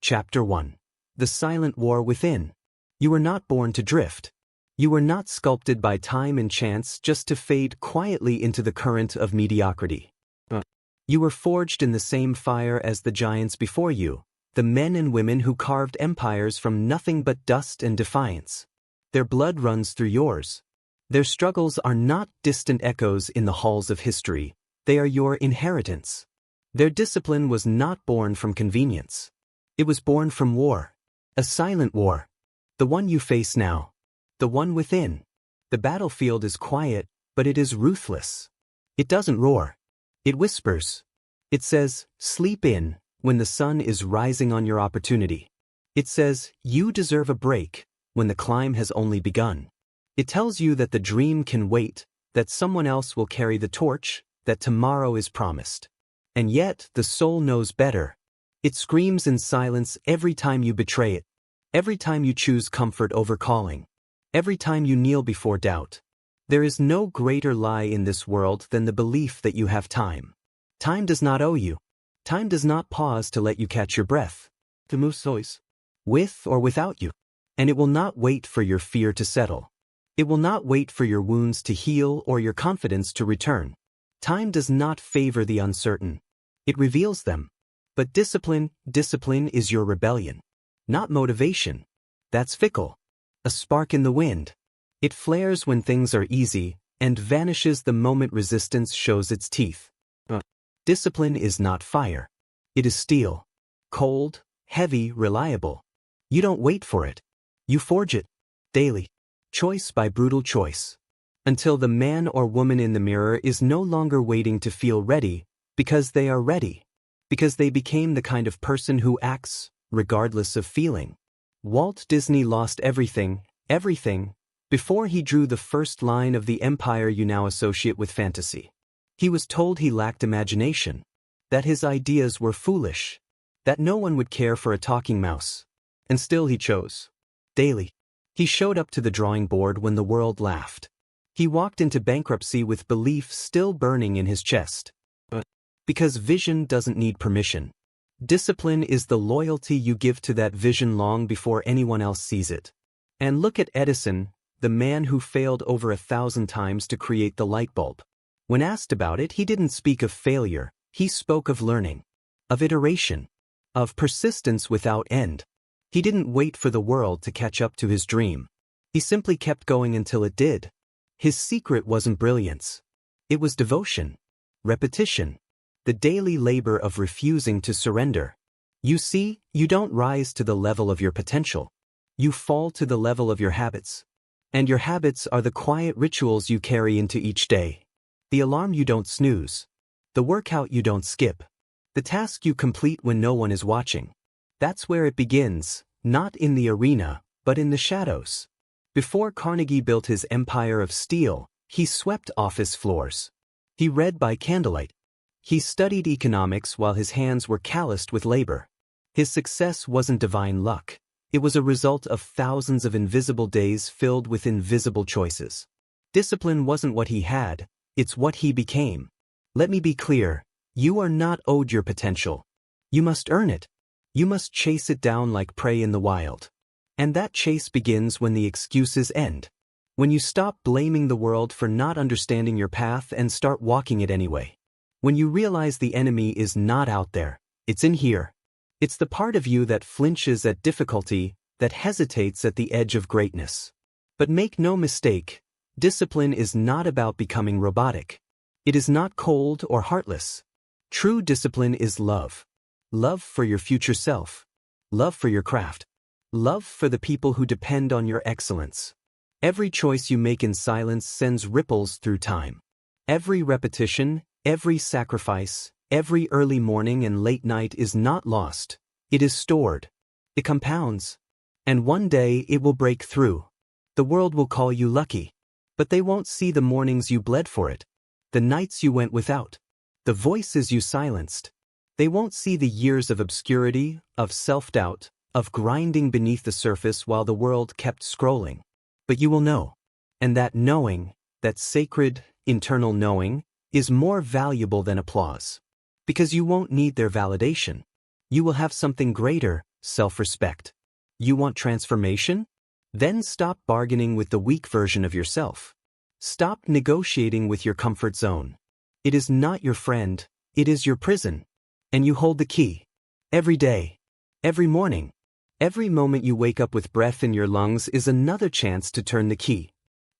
Chapter 1. The Silent War Within. You were not born to drift. You were not sculpted by time and chance just to fade quietly into the current of mediocrity. You were forged in the same fire as the giants before you, the men and women who carved empires from nothing but dust and defiance. Their blood runs through yours. Their struggles are not distant echoes in the halls of history, they are your inheritance. Their discipline was not born from convenience. It was born from war. A silent war. The one you face now. The one within. The battlefield is quiet, but it is ruthless. It doesn't roar. It whispers. It says, sleep in, when the sun is rising on your opportunity. It says, you deserve a break, when the climb has only begun. It tells you that the dream can wait, that someone else will carry the torch, that tomorrow is promised. And yet, the soul knows better. It screams in silence every time you betray it, every time you choose comfort over calling, every time you kneel before doubt. There is no greater lie in this world than the belief that you have time. Time does not owe you. Time does not pause to let you catch your breath. With or without you. And it will not wait for your fear to settle. It will not wait for your wounds to heal or your confidence to return. Time does not favor the uncertain. It reveals them. But discipline is your rebellion. Not motivation. That's fickle. A spark in the wind. It flares when things are easy, and vanishes the moment resistance shows its teeth. Discipline is not fire. It is steel. Cold, heavy, reliable. You don't wait for it. You forge it. Daily. Choice by brutal choice. Until the man or woman in the mirror is no longer waiting to feel ready, because they are ready. Because they became the kind of person who acts, regardless of feeling. Walt Disney lost everything, before he drew the first line of the empire you now associate with fantasy. He was told he lacked imagination, that his ideas were foolish, that no one would care for a talking mouse. And still he chose. Daily. He showed up to the drawing board when the world laughed. He walked into bankruptcy with belief still burning in his chest. Because vision doesn't need permission. Discipline is the loyalty you give to that vision long before anyone else sees it. And look at Edison, the man who failed over 1,000 times to create the light bulb. When asked about it, he didn't speak of failure, he spoke of learning, of iteration, of persistence without end. He didn't wait for the world to catch up to his dream. He simply kept going until it did. His secret wasn't brilliance. It was devotion, repetition. The daily labor of refusing to surrender. You see, you don't rise to the level of your potential. You fall to the level of your habits. And your habits are the quiet rituals you carry into each day. The alarm you don't snooze. The workout you don't skip. The task you complete when no one is watching. That's where it begins, not in the arena, but in the shadows. Before Carnegie built his empire of steel, he swept office floors. He read by candlelight. He studied economics while his hands were calloused with labor. His success wasn't divine luck. It was a result of thousands of invisible days filled with invisible choices. Discipline wasn't what he had, it's what he became. Let me be clear, you are not owed your potential. You must earn it. You must chase it down like prey in the wild. And that chase begins when the excuses end. When you stop blaming the world for not understanding your path and start walking it anyway. When you realize the enemy is not out there, it's in here. It's the part of you that flinches at difficulty, that hesitates at the edge of greatness. But make no mistake, discipline is not about becoming robotic. It is not cold or heartless. True discipline is love. Love for your future self. Love for your craft. Love for the people who depend on your excellence. Every choice you make in silence sends ripples through time. Every repetition, every sacrifice, every early morning and late night is not lost. It is stored. It compounds. And one day it will break through. The world will call you lucky. But they won't see the mornings you bled for it. The nights you went without. The voices you silenced. They won't see the years of obscurity, of self-doubt, of grinding beneath the surface while the world kept scrolling. But you will know. And that knowing, that sacred, internal knowing, is more valuable than applause. Because you won't need their validation. You will have something greater, self-respect. You want transformation? Then stop bargaining with the weak version of yourself. Stop negotiating with your comfort zone. It is not your friend, it is your prison. And you hold the key. Every day. Every morning. Every moment you wake up with breath in your lungs is another chance to turn the key.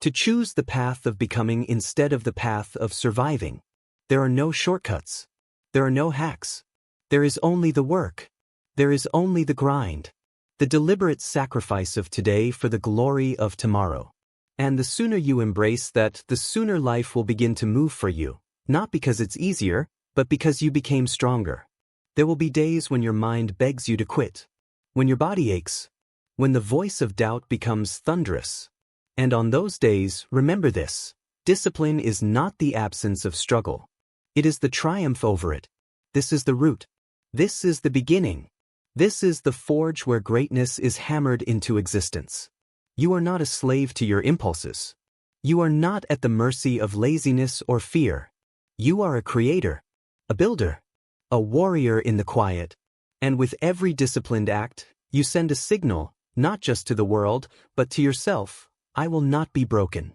To choose the path of becoming instead of the path of surviving. There are no shortcuts. There are no hacks. There is only the work. There is only the grind. The deliberate sacrifice of today for the glory of tomorrow. And the sooner you embrace that, the sooner life will begin to move for you. Not because it's easier, but because you became stronger. There will be days when your mind begs you to quit. When your body aches. When the voice of doubt becomes thunderous. And on those days, remember this. Discipline is not the absence of struggle. It is the triumph over it. This is the root. This is the beginning. This is the forge where greatness is hammered into existence. You are not a slave to your impulses. You are not at the mercy of laziness or fear. You are a creator, a builder, a warrior in the quiet. And with every disciplined act, you send a signal, not just to the world, but to yourself. I will not be broken.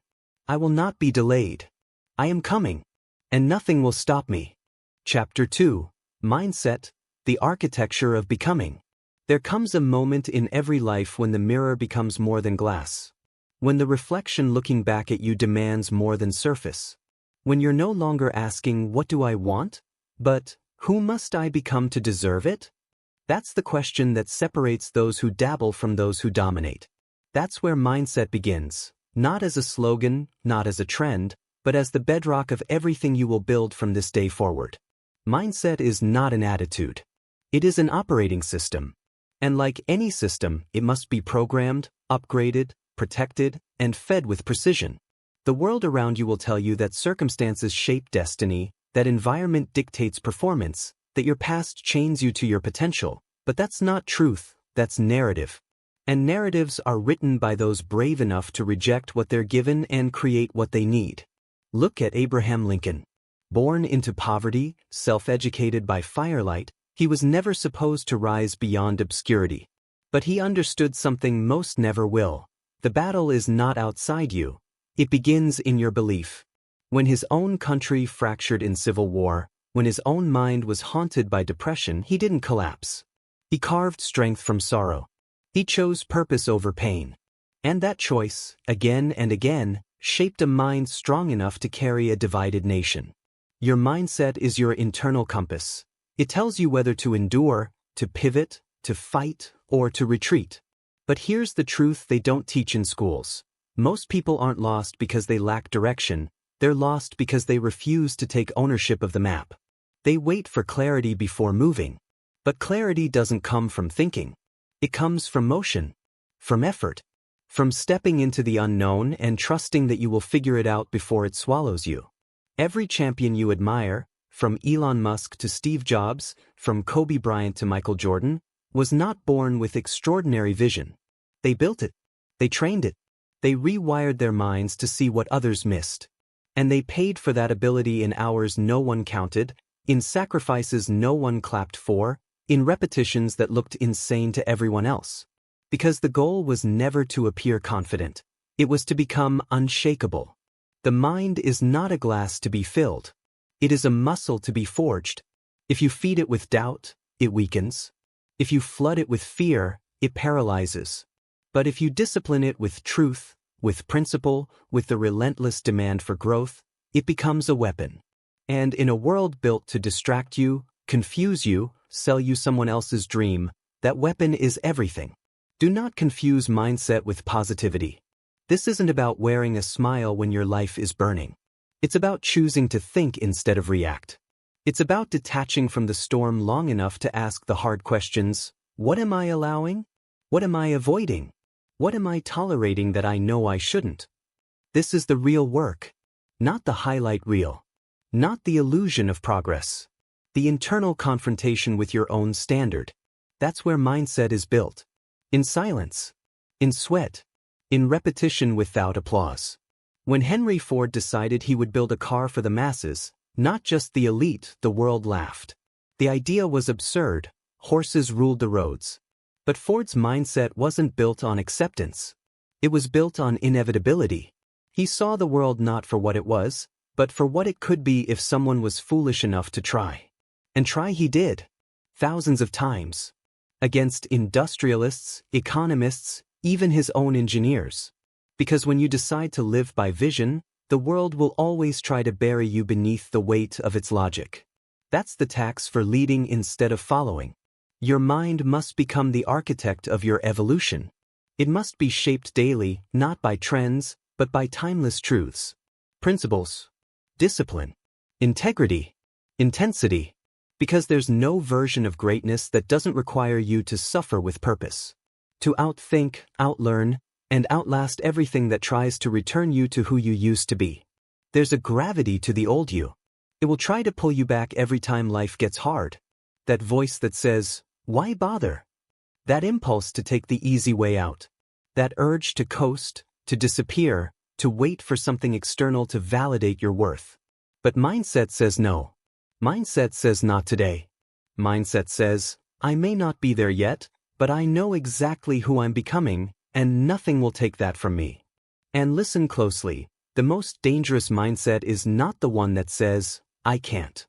I will not be delayed. I am coming, and nothing will stop me. Chapter 2, Mindset, the Architecture of Becoming. There comes a moment in every life when the mirror becomes more than glass. When the reflection looking back at you demands more than surface. When you're no longer asking, what do I want? But, who must I become to deserve it? That's the question that separates those who dabble from those who dominate. That's where mindset begins, not as a slogan, not as a trend, but as the bedrock of everything you will build from this day forward. Mindset is not an attitude. It is an operating system. And like any system, it must be programmed, upgraded, protected, and fed with precision. The world around you will tell you that circumstances shape destiny, that environment dictates performance, that your past chains you to your potential, but that's not truth, that's narrative. And narratives are written by those brave enough to reject what they're given and create what they need. Look at Abraham Lincoln. Born into poverty, self-educated by firelight, he was never supposed to rise beyond obscurity. But he understood something most never will. The battle is not outside you. It begins in your belief. When his own country fractured in civil war, when his own mind was haunted by depression, he didn't collapse. He carved strength from sorrow. He chose purpose over pain. And that choice, again and again, shaped a mind strong enough to carry a divided nation. Your mindset is your internal compass. It tells you whether to endure, to pivot, to fight, or to retreat. But here's the truth they don't teach in schools. Most people aren't lost because they lack direction. They're lost because they refuse to take ownership of the map. They wait for clarity before moving. But clarity doesn't come from thinking. It comes from motion, from effort, from stepping into the unknown and trusting that you will figure it out before it swallows you. Every champion you admire, from Elon Musk to Steve Jobs, from Kobe Bryant to Michael Jordan, was not born with extraordinary vision. They built it. They trained it. They rewired their minds to see what others missed. And they paid for that ability in hours no one counted, in sacrifices no one clapped for, in repetitions that looked insane to everyone else. Because the goal was never to appear confident. It was to become unshakable. The mind is not a glass to be filled. It is a muscle to be forged. If you feed it with doubt, it weakens. If you flood it with fear, it paralyzes. But if you discipline it with truth, with principle, with the relentless demand for growth, it becomes a weapon. And in a world built to distract you, confuse you, sell you someone else's dream, that weapon is everything. Do not confuse mindset with positivity. This isn't about wearing a smile when your life is burning. It's about choosing to think instead of react. It's about detaching from the storm long enough to ask the hard questions. What am I allowing? What am I avoiding? What am I tolerating that I know I shouldn't? This is the real work, not the highlight reel, not the illusion of progress, the internal confrontation with your own standard. That's where mindset is built. In silence, in sweat, in repetition without applause. When Henry Ford decided he would build a car for the masses, not just the elite, the world laughed. The idea was absurd. Horses ruled the roads. But Ford's mindset wasn't built on acceptance. It was built on inevitability. He saw the world not for what it was, but for what it could be if someone was foolish enough to try. And try he did. Thousands of times. Against industrialists, economists, even his own engineers. Because when you decide to live by vision, the world will always try to bury you beneath the weight of its logic. That's the tax for leading instead of following. Your mind must become the architect of your evolution. It must be shaped daily, not by trends, but by timeless truths. Principles. Discipline. Integrity. Intensity. Because there's no version of greatness that doesn't require you to suffer with purpose. To outthink, outlearn, and outlast everything that tries to return you to who you used to be. There's a gravity to the old you. It will try to pull you back every time life gets hard. That voice that says, "Why bother?" That impulse to take the easy way out. That urge to coast, to disappear, to wait for something external to validate your worth. But mindset says no. Mindset says not today. Mindset says, I may not be there yet, but I know exactly who I'm becoming, and nothing will take that from me. And listen closely, the most dangerous mindset is not the one that says, I can't.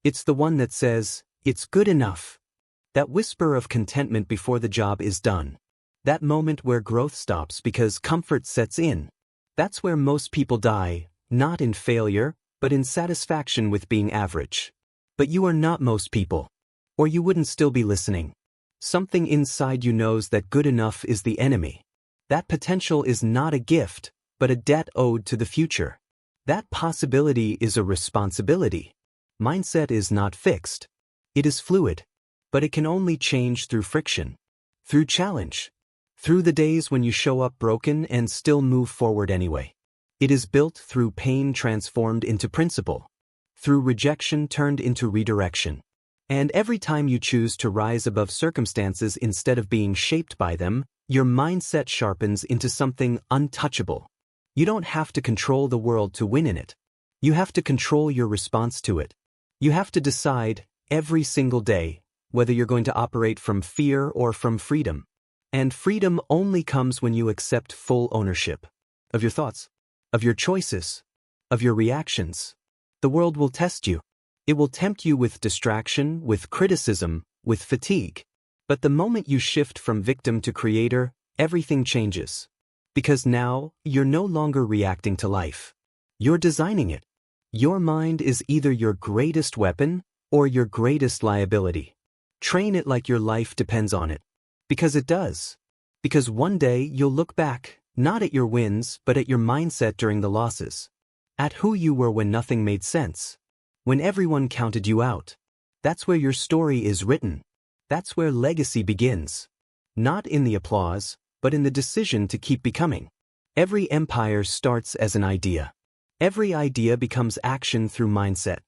It's the one that says, it's good enough. That whisper of contentment before the job is done. That moment where growth stops because comfort sets in. That's where most people die, not in failure, but in satisfaction with being average. But you are not most people. Or you wouldn't still be listening. Something inside you knows that good enough is the enemy. That potential is not a gift, but a debt owed to the future. That possibility is a responsibility. Mindset is not fixed. It is fluid. But it can only change through friction. Through challenge. Through the days when you show up broken and still move forward anyway. It is built through pain transformed into principle. Through rejection turned into redirection. And every time you choose to rise above circumstances instead of being shaped by them, your mindset sharpens into something untouchable. You don't have to control the world to win in it. You have to control your response to it. You have to decide, every single day, whether you're going to operate from fear or from freedom. And freedom only comes when you accept full ownership of your thoughts, of your choices, of your reactions. The world will test you. It will tempt you with distraction, with criticism, with fatigue. But the moment you shift from victim to creator, everything changes. Because now, you're no longer reacting to life. You're designing it. Your mind is either your greatest weapon or your greatest liability. Train it like your life depends on it. Because it does. Because one day you'll look back, not at your wins, but at your mindset during the losses. At who you were when nothing made sense. When everyone counted you out. That's where your story is written. That's where legacy begins. Not in the applause, but in the decision to keep becoming. Every empire starts as an idea. Every idea becomes action through mindset.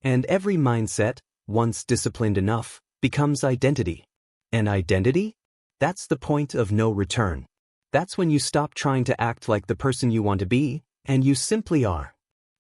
And every mindset, once disciplined enough, becomes identity. And identity? That's the point of no return. That's when you stop trying to act like the person you want to be, and you simply are.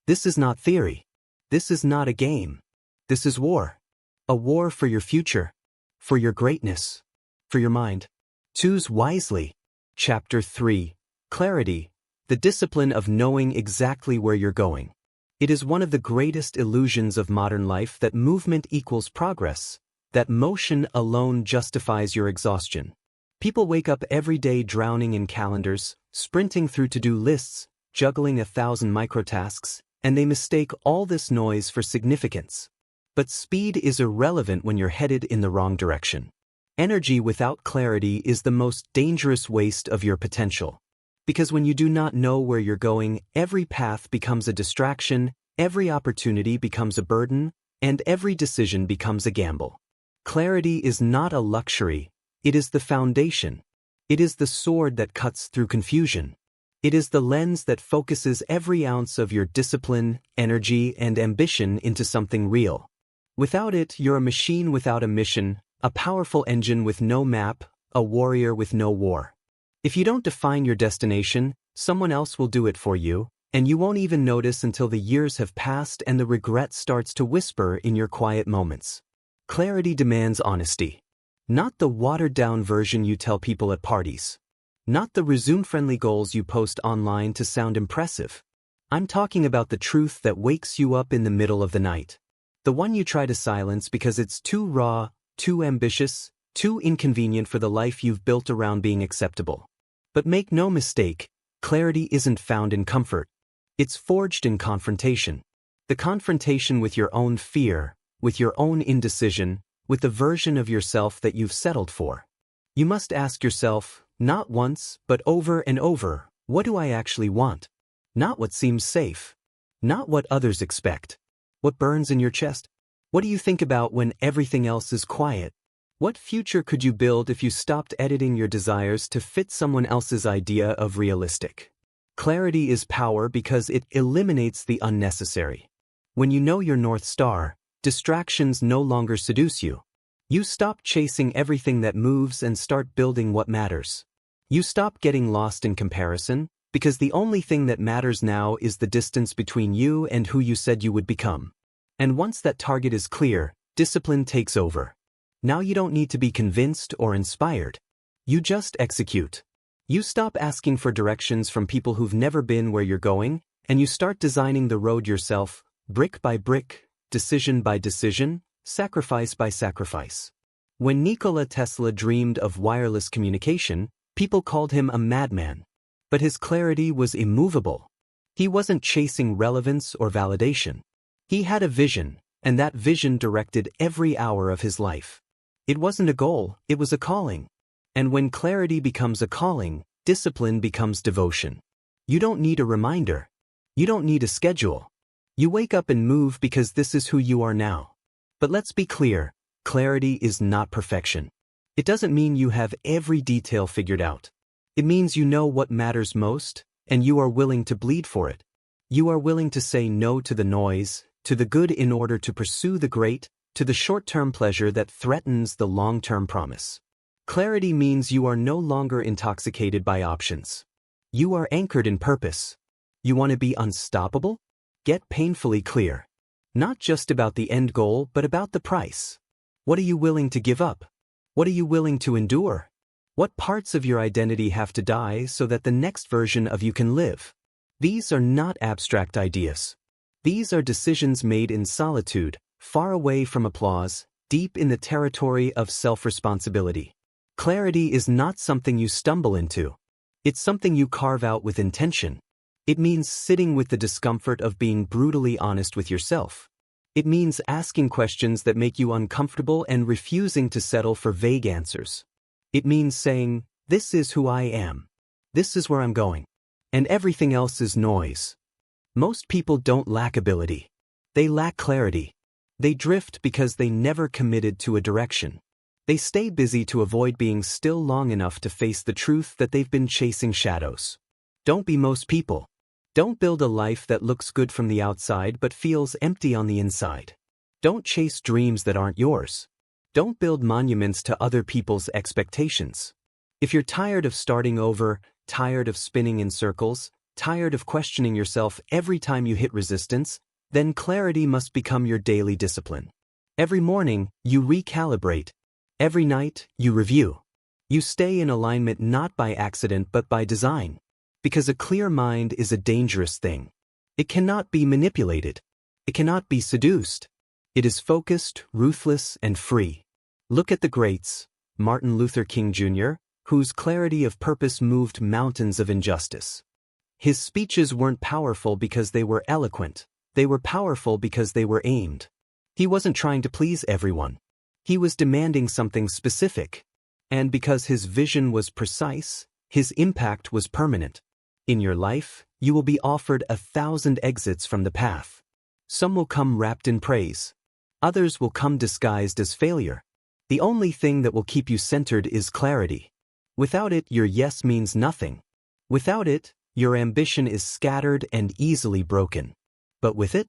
This is not theory. This is not a game. This is war. A war for your future. For your greatness. For your mind. Choose wisely. Chapter 3. Clarity. The discipline of knowing exactly where you're going. It is one of the greatest illusions of modern life that movement equals progress, that motion alone justifies your exhaustion. People wake up every day drowning in calendars, sprinting through to-do lists, juggling 1,000 microtasks, and they mistake all this noise for significance. But speed is irrelevant when you're headed in the wrong direction. Energy without clarity is the most dangerous waste of your potential. Because when you do not know where you're going, every path becomes a distraction, every opportunity becomes a burden, and every decision becomes a gamble. Clarity is not a luxury, it is the foundation. It is the sword that cuts through confusion. It is the lens that focuses every ounce of your discipline, energy, and ambition into something real. Without it, you're a machine without a mission, a powerful engine with no map, a warrior with no war. If you don't define your destination, someone else will do it for you, and you won't even notice until the years have passed and the regret starts to whisper in your quiet moments. Clarity demands honesty. Not the watered-down version you tell people at parties. Not the resume-friendly goals you post online to sound impressive. I'm talking about the truth that wakes you up in the middle of the night. The one you try to silence because it's too raw, too ambitious, too inconvenient for the life you've built around being acceptable. But make no mistake, clarity isn't found in comfort. It's forged in confrontation. The confrontation with your own fear, with your own indecision, with the version of yourself that you've settled for. You must ask yourself, not once, but over and over, what do I actually want? Not what seems safe. Not what others expect. What burns in your chest? What do you think about when everything else is quiet? What future could you build if you stopped editing your desires to fit someone else's idea of realistic? Clarity is power because it eliminates the unnecessary. When you know your North Star, distractions no longer seduce you. You stop chasing everything that moves and start building what matters. You stop getting lost in comparison, because the only thing that matters now is the distance between you and who you said you would become. And once that target is clear, discipline takes over. Now you don't need to be convinced or inspired. You just execute. You stop asking for directions from people who've never been where you're going, and you start designing the road yourself, brick by brick, decision by decision, sacrifice by sacrifice. When Nikola Tesla dreamed of wireless communication, people called him a madman. But his clarity was immovable. He wasn't chasing relevance or validation. He had a vision, and that vision directed every hour of his life. It wasn't a goal, it was a calling. And when clarity becomes a calling, discipline becomes devotion. You don't need a reminder. You don't need a schedule. You wake up and move because this is who you are now. But let's be clear, clarity is not perfection. It doesn't mean you have every detail figured out. It means you know what matters most, and you are willing to bleed for it. You are willing to say no to the noise, to the good in order to pursue the great, to the short-term pleasure that threatens the long-term promise. Clarity means you are no longer intoxicated by options. You are anchored in purpose. You want to be unstoppable? Get painfully clear. Not just about the end goal, but about the price. What are you willing to give up? What are you willing to endure? What parts of your identity have to die so that the next version of you can live? These are not abstract ideas. These are decisions made in solitude, far away from applause, deep in the territory of self-responsibility. Clarity is not something you stumble into. It's something you carve out with intention. It means sitting with the discomfort of being brutally honest with yourself. It means asking questions that make you uncomfortable and refusing to settle for vague answers. It means saying, this is who I am. This is where I'm going. And everything else is noise. Most people don't lack ability. They lack clarity. They drift because they never committed to a direction. They stay busy to avoid being still long enough to face the truth that they've been chasing shadows. Don't be most people. Don't build a life that looks good from the outside but feels empty on the inside. Don't chase dreams that aren't yours. Don't build monuments to other people's expectations. If you're tired of starting over, tired of spinning in circles, tired of questioning yourself every time you hit resistance, then clarity must become your daily discipline. Every morning, you recalibrate. Every night, you review. You stay in alignment not by accident but by design. Because a clear mind is a dangerous thing. It cannot be manipulated. It cannot be seduced. It is focused, ruthless, and free. Look at the greats, Martin Luther King Jr., whose clarity of purpose moved mountains of injustice. His speeches weren't powerful because they were eloquent. They were powerful because they were aimed. He wasn't trying to please everyone. He was demanding something specific. And because his vision was precise, his impact was permanent. In your life, you will be offered 1,000 exits from the path. Some will come wrapped in praise. Others will come disguised as failure. The only thing that will keep you centered is clarity. Without it, your yes means nothing. Without it, your ambition is scattered and easily broken. But with it,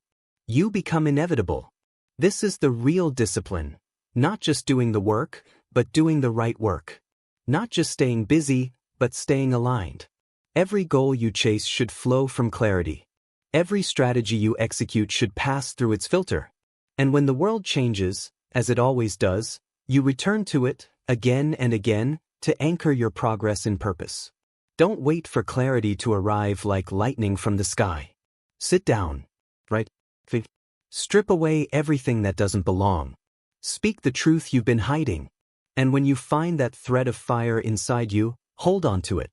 you become inevitable. This is the real discipline. Not just doing the work, but doing the right work. Not just staying busy, but staying aligned. Every goal you chase should flow from clarity. Every strategy you execute should pass through its filter. And when the world changes, as it always does, you return to it, again and again, to anchor your progress in purpose. Don't wait for clarity to arrive like lightning from the sky. Sit down, right? Strip away everything that doesn't belong. Speak the truth you've been hiding. And when you find that thread of fire inside you, hold on to it.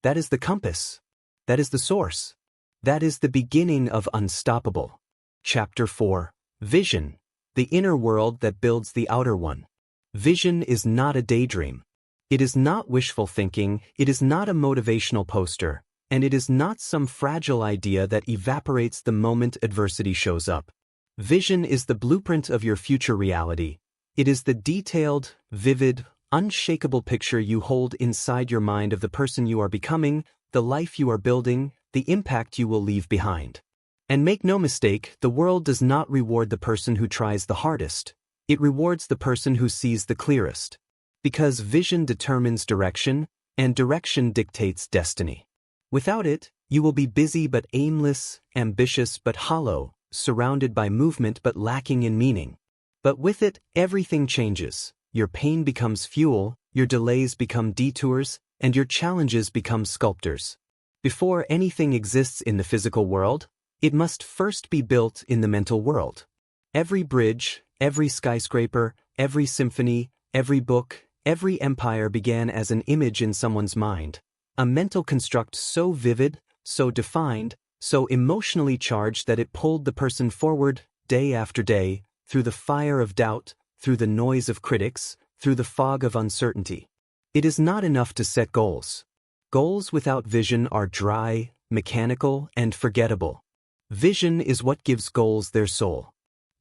That is the compass. That is the source. That is the beginning of Unstoppable. Chapter 4. Vision, the inner world that builds the outer one. Vision is not a daydream. It is not wishful thinking, it is not a motivational poster, and it is not some fragile idea that evaporates the moment adversity shows up. Vision is the blueprint of your future reality. It is the detailed, vivid, unshakable picture you hold inside your mind of the person you are becoming, the life you are building, the impact you will leave behind. And make no mistake, the world does not reward the person who tries the hardest. It rewards the person who sees the clearest. Because vision determines direction, and direction dictates destiny. Without it, you will be busy but aimless, ambitious but hollow, surrounded by movement but lacking in meaning. But with it, everything changes. Your pain becomes fuel, your delays become detours, and your challenges become sculptors. Before anything exists in the physical world, it must first be built in the mental world. Every bridge, every skyscraper, every symphony, every book, every empire began as an image in someone's mind, a mental construct so vivid, so defined, so emotionally charged that it pulled the person forward, day after day, through the fire of doubt, through the noise of critics, through the fog of uncertainty. It is not enough to set goals. Goals without vision are dry, mechanical, and forgettable. Vision is what gives goals their soul.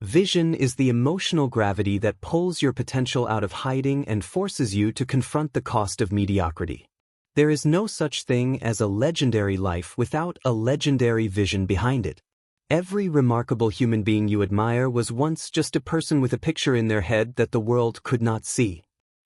Vision is the emotional gravity that pulls your potential out of hiding and forces you to confront the cost of mediocrity. There is no such thing as a legendary life without a legendary vision behind it. Every remarkable human being you admire was once just a person with a picture in their head that the world could not see.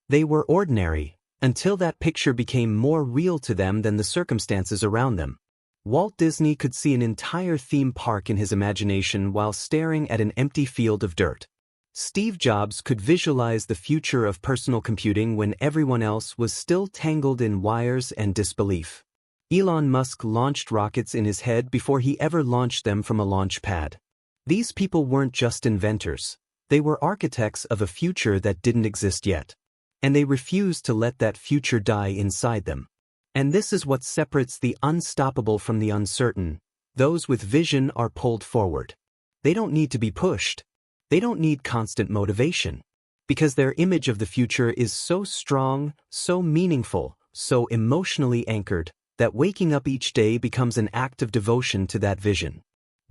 They were ordinary, until that picture became more real to them than the circumstances around them. Walt Disney could see an entire theme park in his imagination while staring at an empty field of dirt. Steve Jobs could visualize the future of personal computing when everyone else was still tangled in wires and disbelief. Elon Musk launched rockets in his head before he ever launched them from a launch pad. These people weren't just inventors. They were architects of a future that didn't exist yet. And they refused to let that future die inside them. And this is what separates the unstoppable from the uncertain. Those with vision are pulled forward. They don't need to be pushed. They don't need constant motivation. Because their image of the future is so strong, so meaningful, so emotionally anchored, that waking up each day becomes an act of devotion to that vision.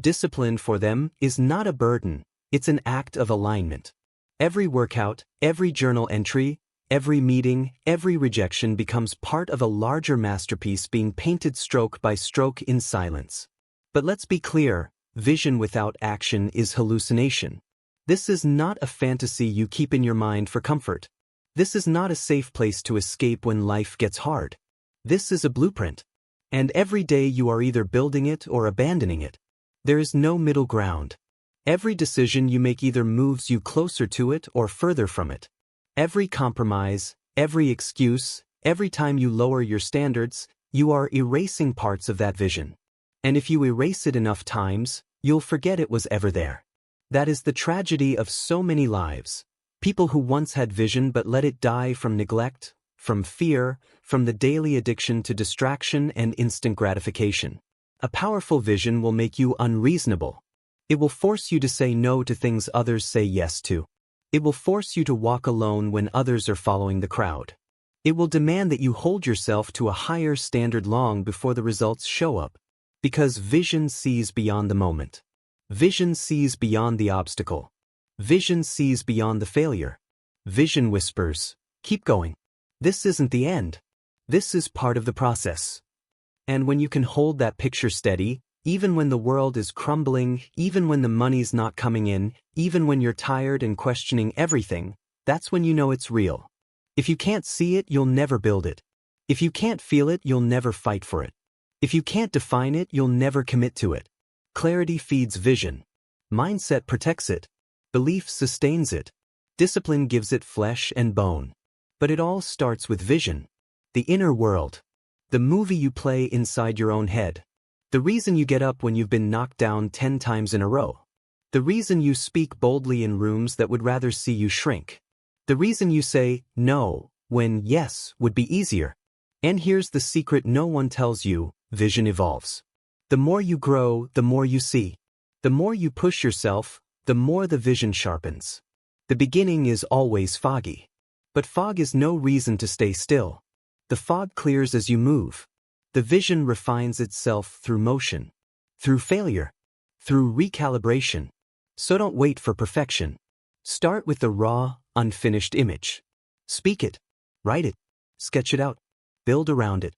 Discipline for them is not a burden, it's an act of alignment. Every workout, every journal entry, every meeting, every rejection becomes part of a larger masterpiece being painted stroke by stroke in silence. But let's be clear, vision without action is hallucination. This is not a fantasy you keep in your mind for comfort. This is not a safe place to escape when life gets hard. This is a blueprint. And every day you are either building it or abandoning it. There is no middle ground. Every decision you make either moves you closer to it or further from it. Every compromise, every excuse, every time you lower your standards, you are erasing parts of that vision. And if you erase it enough times, you'll forget it was ever there. That is the tragedy of so many lives. People who once had vision but let it die from neglect, from fear, from the daily addiction to distraction and instant gratification. A powerful vision will make you unreasonable. It will force you to say no to things others say yes to. It will force you to walk alone when others are following the crowd. It will demand that you hold yourself to a higher standard long before the results show up. Because vision sees beyond the moment. Vision sees beyond the obstacle. Vision sees beyond the failure. Vision whispers, keep going. This isn't the end. This is part of the process. And when you can hold that picture steady, even when the world is crumbling, even when the money's not coming in, even when you're tired and questioning everything, that's when you know it's real. If you can't see it, you'll never build it. If you can't feel it, you'll never fight for it. If you can't define it, you'll never commit to it. Clarity feeds vision. Mindset protects it. Belief sustains it. Discipline gives it flesh and bone. But it all starts with vision. The inner world. The movie you play inside your own head. The reason you get up when you've been knocked down 10 times in a row. The reason you speak boldly in rooms that would rather see you shrink. The reason you say no when yes would be easier. And here's the secret no one tells you: vision evolves. The more you grow, the more you see. The more you push yourself, the more the vision sharpens. The beginning is always foggy. But fog is no reason to stay still. The fog clears as you move. The vision refines itself through motion, through failure, through recalibration. So don't wait for perfection. Start with the raw, unfinished image. Speak it, write it, sketch it out, build around it.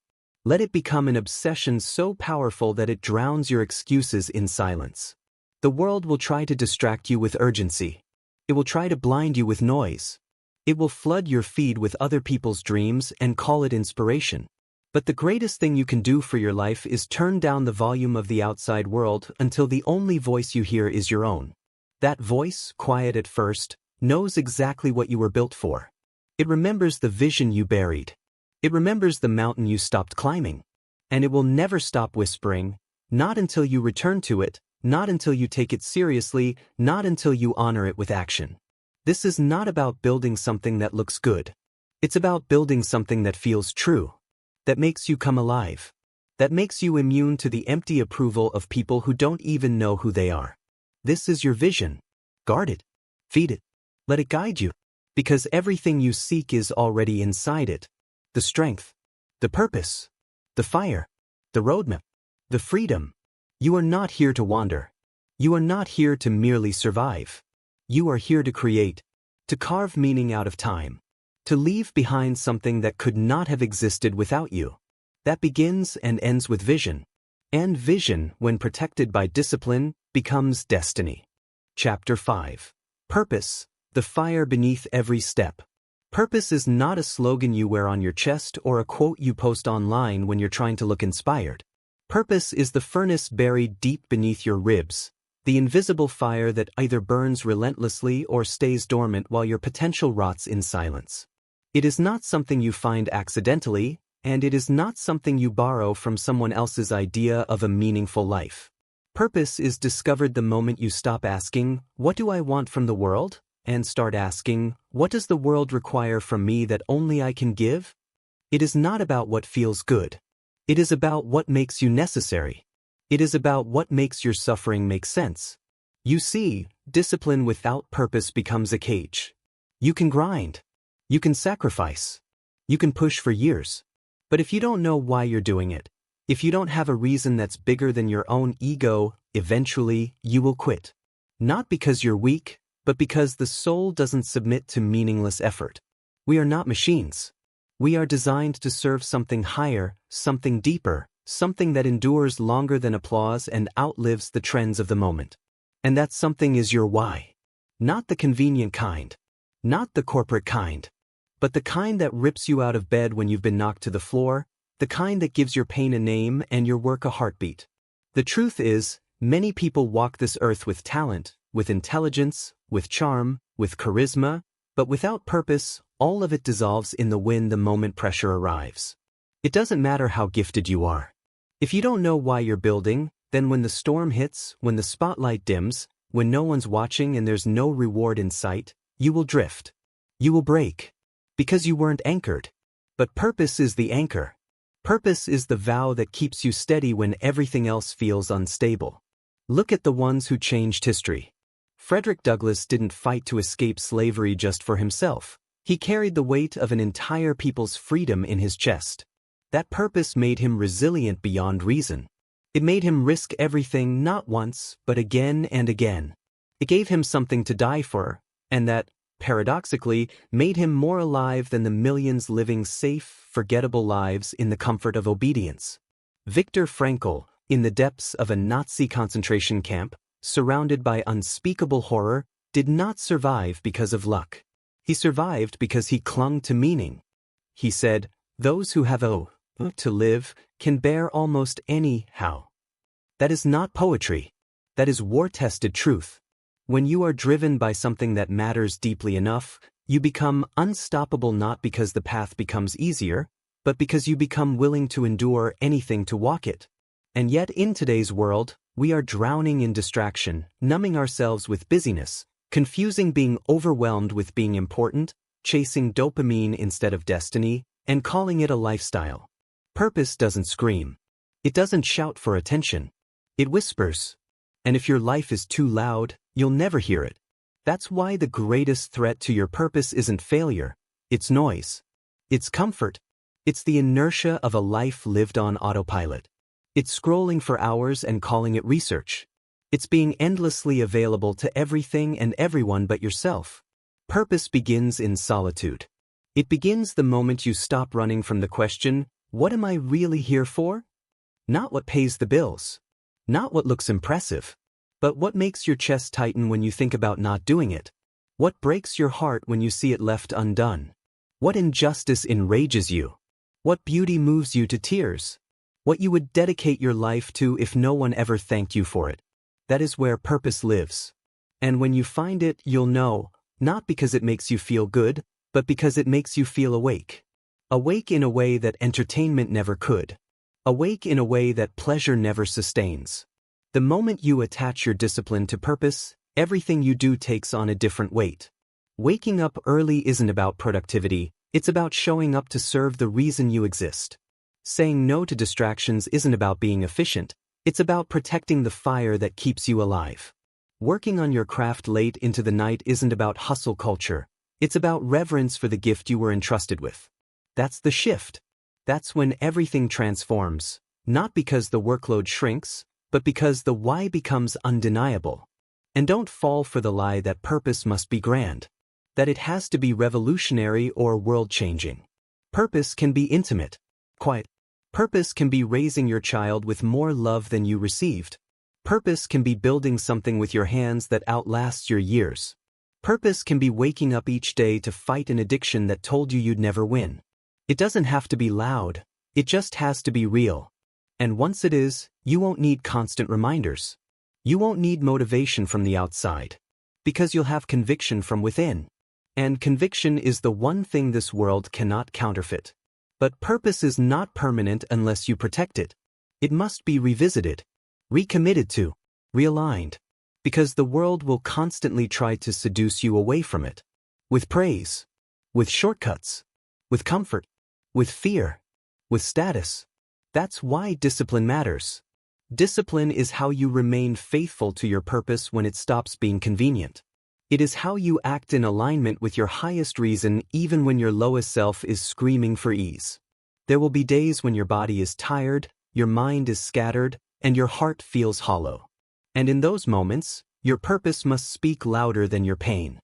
Let it become an obsession so powerful that it drowns your excuses in silence. The world will try to distract you with urgency. It will try to blind you with noise. It will flood your feed with other people's dreams and call it inspiration. But the greatest thing you can do for your life is turn down the volume of the outside world until the only voice you hear is your own. That voice, quiet at first, knows exactly what you were built for. It remembers the vision you buried. It remembers the mountain you stopped climbing. And it will never stop whispering, not until you return to it, not until you take it seriously, not until you honor it with action. This is not about building something that looks good. It's about building something that feels true, that makes you come alive, that makes you immune to the empty approval of people who don't even know who they are. This is your vision. Guard it. Feed it. Let it guide you. Because everything you seek is already inside it. The strength, the purpose, the fire, the roadmap, the freedom. You are not here to wander. You are not here to merely survive. You are here to create, to carve meaning out of time, to leave behind something that could not have existed without you. That begins and ends with vision. And vision, when protected by discipline, becomes destiny. Chapter 5. Purpose, the fire beneath every step. Purpose is not a slogan you wear on your chest or a quote you post online when you're trying to look inspired. Purpose is the furnace buried deep beneath your ribs, the invisible fire that either burns relentlessly or stays dormant while your potential rots in silence. It is not something you find accidentally, and it is not something you borrow from someone else's idea of a meaningful life. Purpose is discovered the moment you stop asking, "What do I want from the world?" and start asking, "What does the world require from me that only I can give?" It is not about what feels good. It is about what makes you necessary. It is about what makes your suffering make sense. You see, discipline without purpose becomes a cage. You can grind. You can sacrifice. You can push for years. But if you don't know why you're doing it, if you don't have a reason that's bigger than your own ego, eventually you will quit. Not because you're weak, but because the soul doesn't submit to meaningless effort. We are not machines. We are designed to serve something higher, something deeper, something that endures longer than applause and outlives the trends of the moment. And that something is your why. Not the convenient kind. Not the corporate kind. But the kind that rips you out of bed when you've been knocked to the floor, the kind that gives your pain a name and your work a heartbeat. The truth is, many people walk this earth with talent, with intelligence, with charm, with charisma, but without purpose, all of it dissolves in the wind the moment pressure arrives. It doesn't matter how gifted you are. If you don't know why you're building, then when the storm hits, when the spotlight dims, when no one's watching and there's no reward in sight, you will drift. You will break. Because you weren't anchored. But purpose is the anchor. Purpose is the vow that keeps you steady when everything else feels unstable. Look at the ones who changed history. Frederick Douglass didn't fight to escape slavery just for himself. He carried the weight of an entire people's freedom in his chest. That purpose made him resilient beyond reason. It made him risk everything not once, but again and again. It gave him something to die for, and that, paradoxically, made him more alive than the millions living safe, forgettable lives in the comfort of obedience. Viktor Frankl, in the depths of a Nazi concentration camp, surrounded by unspeakable horror, did not survive because of luck. He survived because he clung to meaning. He said, "Those who have to live can bear almost any how." That is not poetry. That is war-tested truth. When you are driven by something that matters deeply enough, You become unstoppable not because the path becomes easier, but because you become willing to endure anything to walk it. And yet in today's world, we are drowning in distraction, numbing ourselves with busyness, confusing being overwhelmed with being important, chasing dopamine instead of destiny, and calling it a lifestyle. Purpose doesn't scream. It doesn't shout for attention. It whispers. And if your life is too loud, you'll never hear it. That's why the greatest threat to your purpose isn't failure, it's noise. It's comfort. It's the inertia of a life lived on autopilot. It's scrolling for hours and calling it research. It's being endlessly available to everything and everyone but yourself. Purpose begins in solitude. It begins the moment you stop running from the question, what am I really here for? Not what pays the bills. Not what looks impressive. But what makes your chest tighten when you think about not doing it? What breaks your heart when you see it left undone? What injustice enrages you? What beauty moves you to tears? What you would dedicate your life to if no one ever thanked you for it? That is where purpose lives. And when you find it, you'll know, not because it makes you feel good, but because it makes you feel awake. Awake in a way that entertainment never could. Awake in a way that pleasure never sustains. The moment you attach your discipline to purpose, everything you do takes on a different weight. Waking up early isn't about productivity, it's about showing up to serve the reason you exist. Saying no to distractions isn't about being efficient, it's about protecting the fire that keeps you alive. Working on your craft late into the night isn't about hustle culture, it's about reverence for the gift you were entrusted with. That's the shift. That's when everything transforms, not because the workload shrinks, but because the why becomes undeniable. And don't fall for the lie that purpose must be grand, that it has to be revolutionary or world-changing. Purpose can be intimate, quiet. Purpose can be raising your child with more love than you received. Purpose can be building something with your hands that outlasts your years. Purpose can be waking up each day to fight an addiction that told you you'd never win. It doesn't have to be loud, it just has to be real. And once it is, you won't need constant reminders. You won't need motivation from the outside. Because you'll have conviction from within. And conviction is the one thing this world cannot counterfeit. But purpose is not permanent unless you protect it. It must be revisited, recommitted to, realigned. Because the world will constantly try to seduce you away from it. With praise, with shortcuts, with comfort, with fear, with status. That's why discipline matters. Discipline is how you remain faithful to your purpose when it stops being convenient. It is how you act in alignment with your highest reason even when your lowest self is screaming for ease. There will be days when your body is tired, your mind is scattered, and your heart feels hollow. And in those moments, your purpose must speak louder than your pain.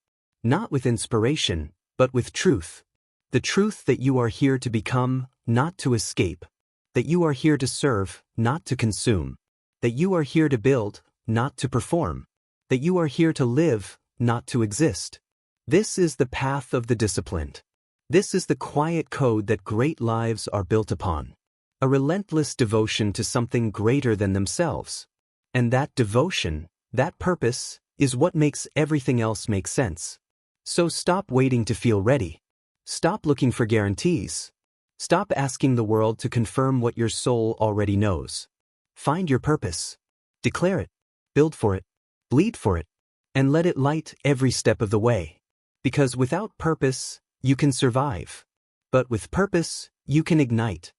Not with inspiration, but with truth. The truth that you are here to become, not to escape. That you are here to serve, not to consume. That you are here to build, not to perform. That you are here to live, not to exist. This is the path of the disciplined. This is the quiet code that great lives are built upon. A relentless devotion to something greater than themselves. And that devotion, that purpose, is what makes everything else make sense. So stop waiting to feel ready. Stop looking for guarantees. Stop asking the world to confirm what your soul already knows. Find your purpose. Declare it. Build for it. Bleed for it. And let it light every step of the way. Because without purpose, you can survive. But with purpose, you can ignite.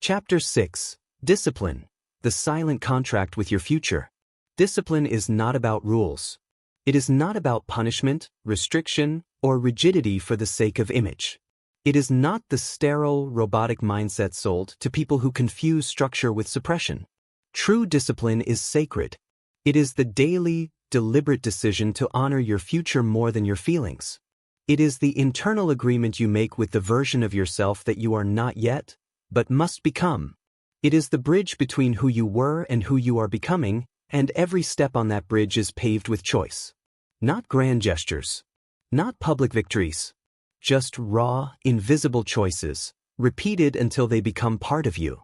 Chapter 6. Discipline. The silent contract with your future. Discipline is not about rules. It is not about punishment, restriction, or rigidity for the sake of image. It is not the sterile, robotic mindset sold to people who confuse structure with suppression. True discipline is sacred. It is the daily, deliberate decision to honor your future more than your feelings. It is the internal agreement you make with the version of yourself that you are not yet, but must become. It is the bridge between who you were and who you are becoming, and every step on that bridge is paved with choice. Not grand gestures. Not public victories. Just raw, invisible choices, repeated until they become part of you.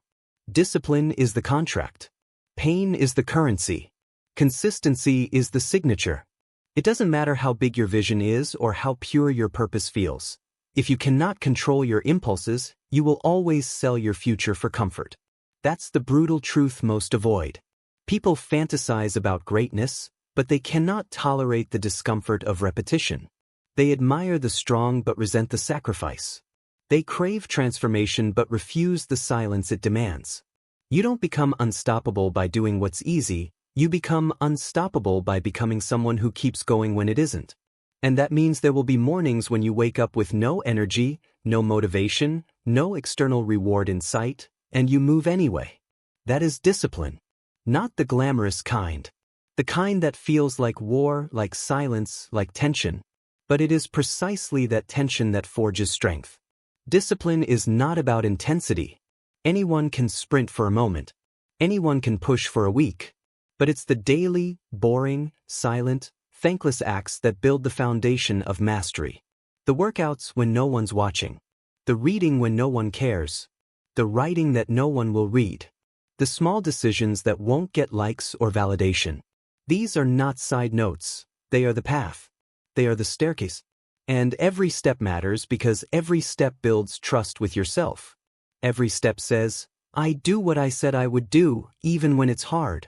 Discipline is the contract. Pain is the currency. Consistency is the signature. It doesn't matter how big your vision is or how pure your purpose feels. If you cannot control your impulses, you will always sell your future for comfort. That's the brutal truth most avoid. People fantasize about greatness, but they cannot tolerate the discomfort of repetition. They admire the strong but resent the sacrifice. They crave transformation but refuse the silence it demands. You don't become unstoppable by doing what's easy, you become unstoppable by becoming someone who keeps going when it isn't. And that means there will be mornings when you wake up with no energy, no motivation, no external reward in sight, and you move anyway. That is discipline. Not the glamorous kind. The kind that feels like war, like silence, like tension. But it is precisely that tension that forges strength. Discipline is not about intensity. Anyone can sprint for a moment. Anyone can push for a week. But it's the daily, boring, silent, thankless acts that build the foundation of mastery. The workouts when no one's watching. The reading when no one cares. The writing that no one will read. The small decisions that won't get likes or validation. These are not side notes. They are the path. They are the staircase. And every step matters because every step builds trust with yourself. Every step says, I do what I said I would do, even when it's hard.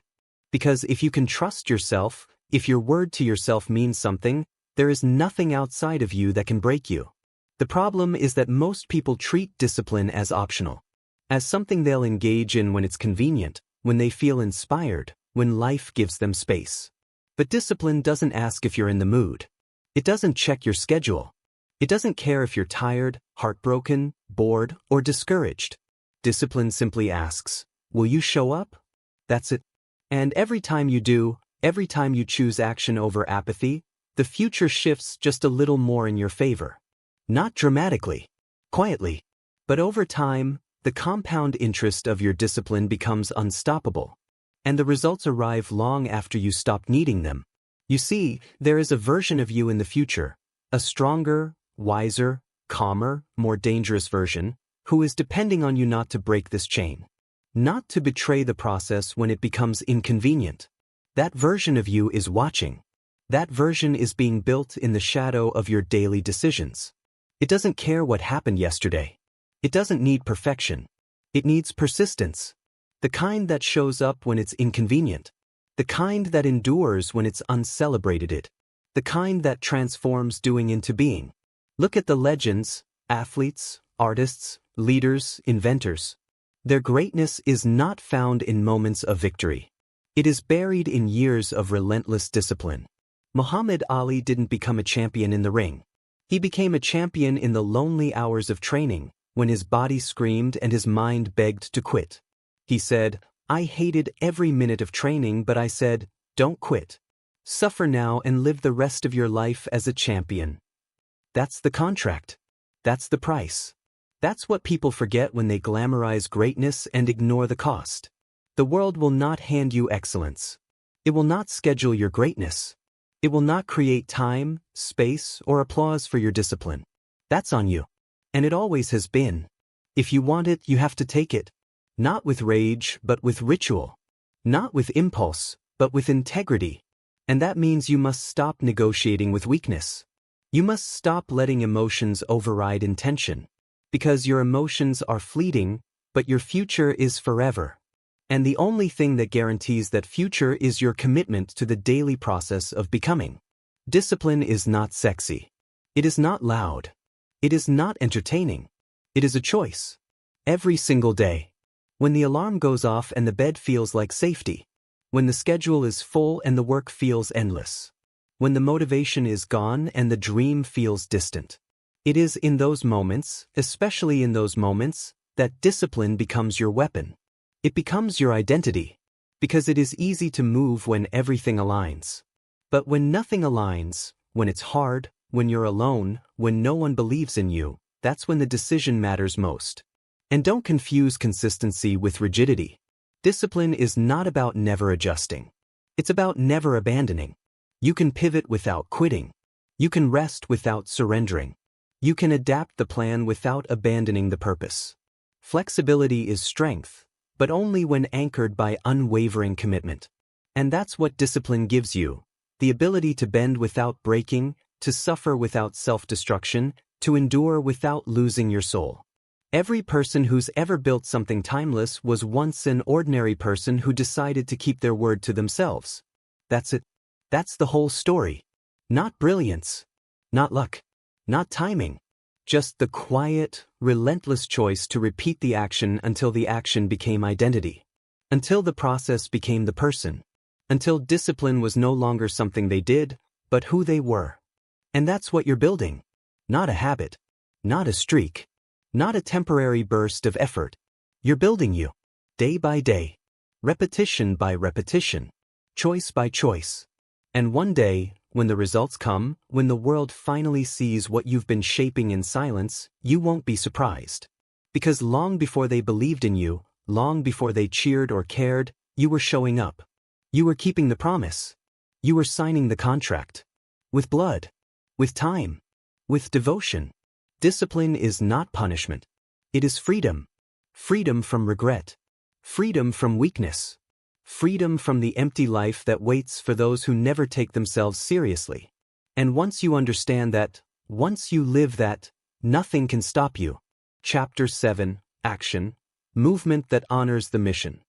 Because if you can trust yourself, if your word to yourself means something, there is nothing outside of you that can break you. The problem is that most people treat discipline as optional, as something they'll engage in when it's convenient, when they feel inspired, when life gives them space. But discipline doesn't ask if you're in the mood. It doesn't check your schedule. It doesn't care if you're tired, heartbroken, bored, or discouraged. Discipline simply asks, will you show up? That's it. And every time you do, every time you choose action over apathy, the future shifts just a little more in your favor. Not dramatically, quietly, but over time, the compound interest of your discipline becomes unstoppable. And the results arrive long after you stop needing them. You see, there is a version of you in the future, a stronger, wiser, calmer, more dangerous version, who is depending on you not to break this chain. Not to betray the process when it becomes inconvenient. That version of you is watching. That version is being built in the shadow of your daily decisions. It doesn't care what happened yesterday. It doesn't need perfection. It needs persistence. The kind that shows up when it's inconvenient. The kind that endures when it's uncelebrated. The kind that transforms doing into being. Look at the legends, athletes, artists, leaders, inventors. Their greatness is not found in moments of victory. It is buried in years of relentless discipline. Muhammad Ali didn't become a champion in the ring. He became a champion in the lonely hours of training, when his body screamed and his mind begged to quit. He said, I hated every minute of training, but I said, don't quit. Suffer now and live the rest of your life as a champion. That's the contract. That's the price. That's what people forget when they glamorize greatness and ignore the cost. The world will not hand you excellence. It will not schedule your greatness. It will not create time, space, or applause for your discipline. That's on you. And it always has been. If you want it, you have to take it. Not with rage, but with ritual. Not with impulse, but with integrity. And that means you must stop negotiating with weakness. You must stop letting emotions override intention. Because your emotions are fleeting, but your future is forever. And the only thing that guarantees that future is your commitment to the daily process of becoming. Discipline is not sexy. It is not loud. It is not entertaining. It is a choice. Every single day. When the alarm goes off and the bed feels like safety. When the schedule is full and the work feels endless. When the motivation is gone and the dream feels distant. It is in those moments, especially in those moments, that discipline becomes your weapon. It becomes your identity, because it is easy to move when everything aligns. But when nothing aligns, when it's hard, when you're alone, when no one believes in you, that's when the decision matters most. And don't confuse consistency with rigidity. Discipline is not about never adjusting. It's about never abandoning. You can pivot without quitting. You can rest without surrendering. You can adapt the plan without abandoning the purpose. Flexibility is strength, but only when anchored by unwavering commitment. And that's what discipline gives you, the ability to bend without breaking, to suffer without self-destruction, to endure without losing your soul. Every person who's ever built something timeless was once an ordinary person who decided to keep their word to themselves. That's it. That's the whole story. Not brilliance, not luck, not timing. Just the quiet, relentless choice to repeat the action until the action became identity. Until the process became the person. Until discipline was no longer something they did, but who they were. And that's what you're building. Not a habit. Not a streak. Not a temporary burst of effort. You're building you. Day by day. Repetition by repetition. Choice by choice. And one day, when the results come, when the world finally sees what you've been shaping in silence, you won't be surprised. Because long before they believed in you, long before they cheered or cared, you were showing up. You were keeping the promise. You were signing the contract. With blood. With time. With devotion. Discipline is not punishment. It is freedom. Freedom from regret. Freedom from weakness. Freedom from the empty life that waits for those who never take themselves seriously. And once you understand that, once you live that, nothing can stop you. Chapter 7, Action. Movement that honors the mission.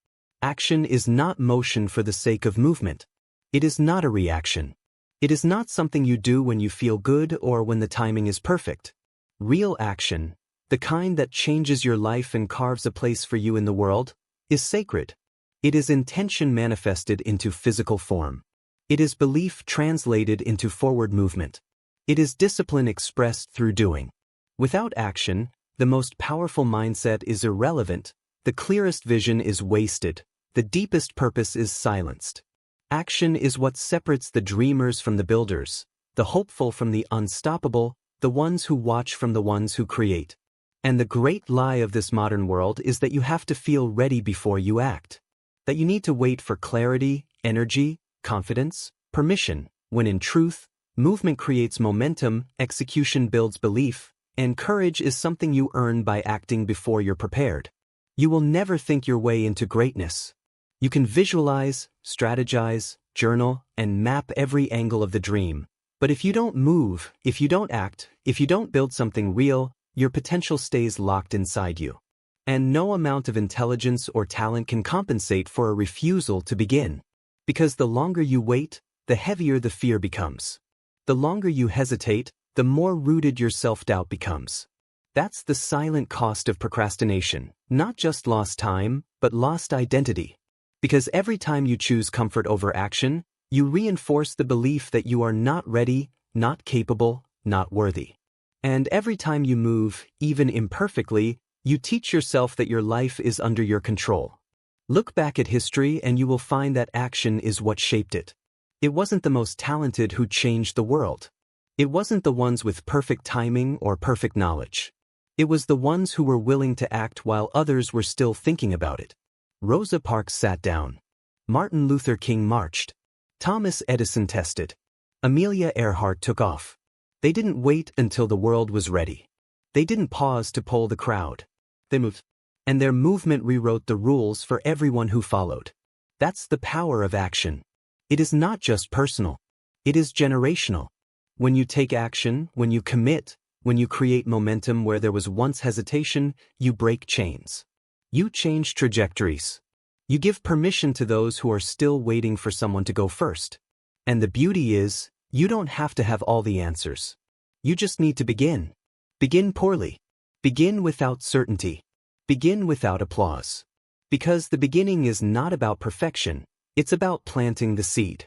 Action is not motion for the sake of movement. It is not a reaction. It is not something you do when you feel good or when the timing is perfect. Real action, the kind that changes your life and carves a place for you in the world, is sacred. It is intention manifested into physical form. It is belief translated into forward movement. It is discipline expressed through doing. Without action, the most powerful mindset is irrelevant, the clearest vision is wasted, the deepest purpose is silenced. Action is what separates the dreamers from the builders, the hopeful from the unstoppable, the ones who watch from the ones who create. And the great lie of this modern world is that you have to feel ready before you act. That you need to wait for clarity, energy, confidence, permission, when in truth, movement creates momentum, execution builds belief, and courage is something you earn by acting before you're prepared. You will never think your way into greatness. You can visualize, strategize, journal, and map every angle of the dream. But if you don't move, if you don't act, if you don't build something real, your potential stays locked inside you. And no amount of intelligence or talent can compensate for a refusal to begin. Because the longer you wait, the heavier the fear becomes. The longer you hesitate, the more rooted your self-doubt becomes. That's the silent cost of procrastination, not just lost time, but lost identity. Because every time you choose comfort over action, you reinforce the belief that you are not ready, not capable, not worthy. And every time you move, even imperfectly, you teach yourself that your life is under your control. Look back at history and you will find that action is what shaped it. It wasn't the most talented who changed the world. It wasn't the ones with perfect timing or perfect knowledge. It was the ones who were willing to act while others were still thinking about it. Rosa Parks sat down. Martin Luther King marched. Thomas Edison tested. Amelia Earhart took off. They didn't wait until the world was ready. They didn't pause to poll the crowd. They moved. And their movement rewrote the rules for everyone who followed. That's the power of action. It is not just personal. It is generational. When you take action, when you commit, when you create momentum where there was once hesitation, you break chains. You change trajectories. You give permission to those who are still waiting for someone to go first. And the beauty is, you don't have to have all the answers. You just need to begin. Begin poorly. Begin without certainty. Begin without applause. Because the beginning is not about perfection, it's about planting the seed.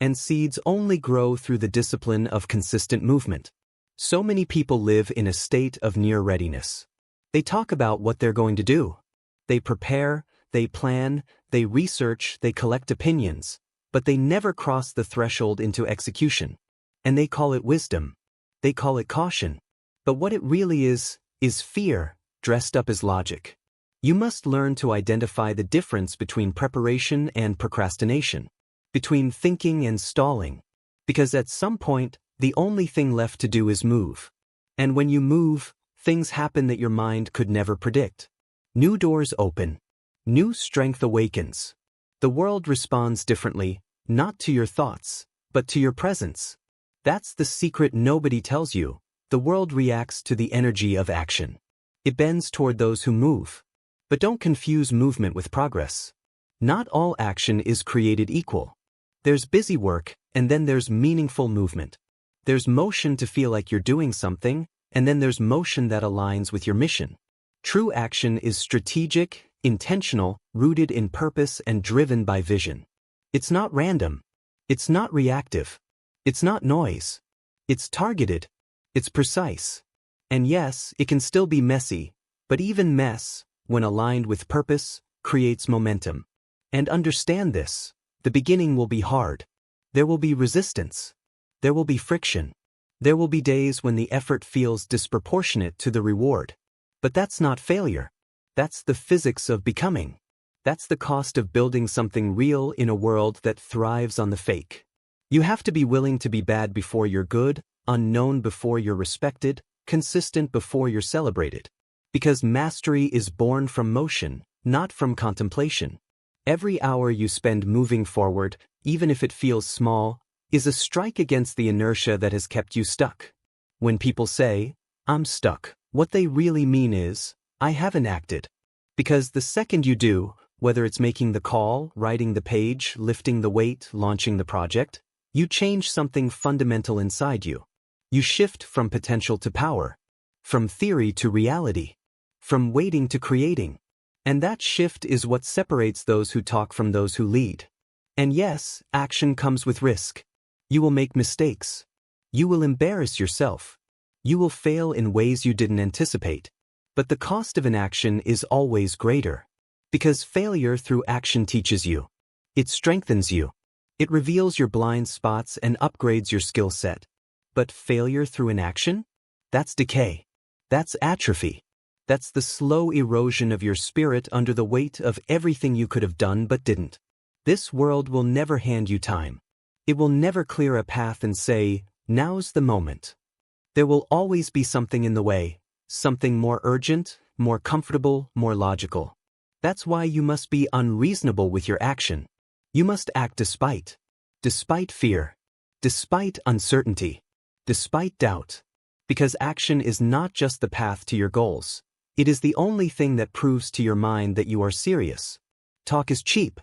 And seeds only grow through the discipline of consistent movement. So many people live in a state of near readiness. They talk about what they're going to do. They prepare, they plan, they research, they collect opinions, but they never cross the threshold into execution. And they call it wisdom. They call it caution. But what it really is fear, dressed up as logic. You must learn to identify the difference between preparation and procrastination, between thinking and stalling, because at some point, the only thing left to do is move. And when you move, things happen that your mind could never predict. New doors open. New strength awakens. The world responds differently, not to your thoughts, but to your presence. That's the secret nobody tells you. The world reacts to the energy of action. It bends toward those who move. But don't confuse movement with progress. Not all action is created equal. There's busy work, and then there's meaningful movement. There's motion to feel like you're doing something, and then there's motion that aligns with your mission. True action is strategic, intentional, rooted in purpose and driven by vision. It's not random. It's not reactive. It's not noise. It's targeted. It's precise. And yes, it can still be messy, but even mess, when aligned with purpose, creates momentum. And understand this, the beginning will be hard. There will be resistance. There will be friction. There will be days when the effort feels disproportionate to the reward. But that's not failure. That's the physics of becoming. That's the cost of building something real in a world that thrives on the fake. You have to be willing to be bad before you're good, unknown before you're respected, consistent before you're celebrated. Because mastery is born from motion, not from contemplation. Every hour you spend moving forward, even if it feels small, is a strike against the inertia that has kept you stuck. When people say, "I'm stuck," what they really mean is, "I haven't acted." Because the second you do, whether it's making the call, writing the page, lifting the weight, launching the project, you change something fundamental inside you. You shift from potential to power, from theory to reality, from waiting to creating. And that shift is what separates those who talk from those who lead. And yes, action comes with risk. You will make mistakes. You will embarrass yourself. You will fail in ways you didn't anticipate. But the cost of inaction is always greater. Because failure through action teaches you. It strengthens you. It reveals your blind spots and upgrades your skill set. But failure through inaction? That's decay. That's atrophy. That's the slow erosion of your spirit under the weight of everything you could have done but didn't. This world will never hand you time. It will never clear a path and say, "Now's the moment." There will always be something in the way, something more urgent, more comfortable, more logical. That's why you must be unreasonable with your action. You must act despite fear, despite uncertainty, despite doubt. Because action is not just the path to your goals. It is the only thing that proves to your mind that you are serious. Talk is cheap.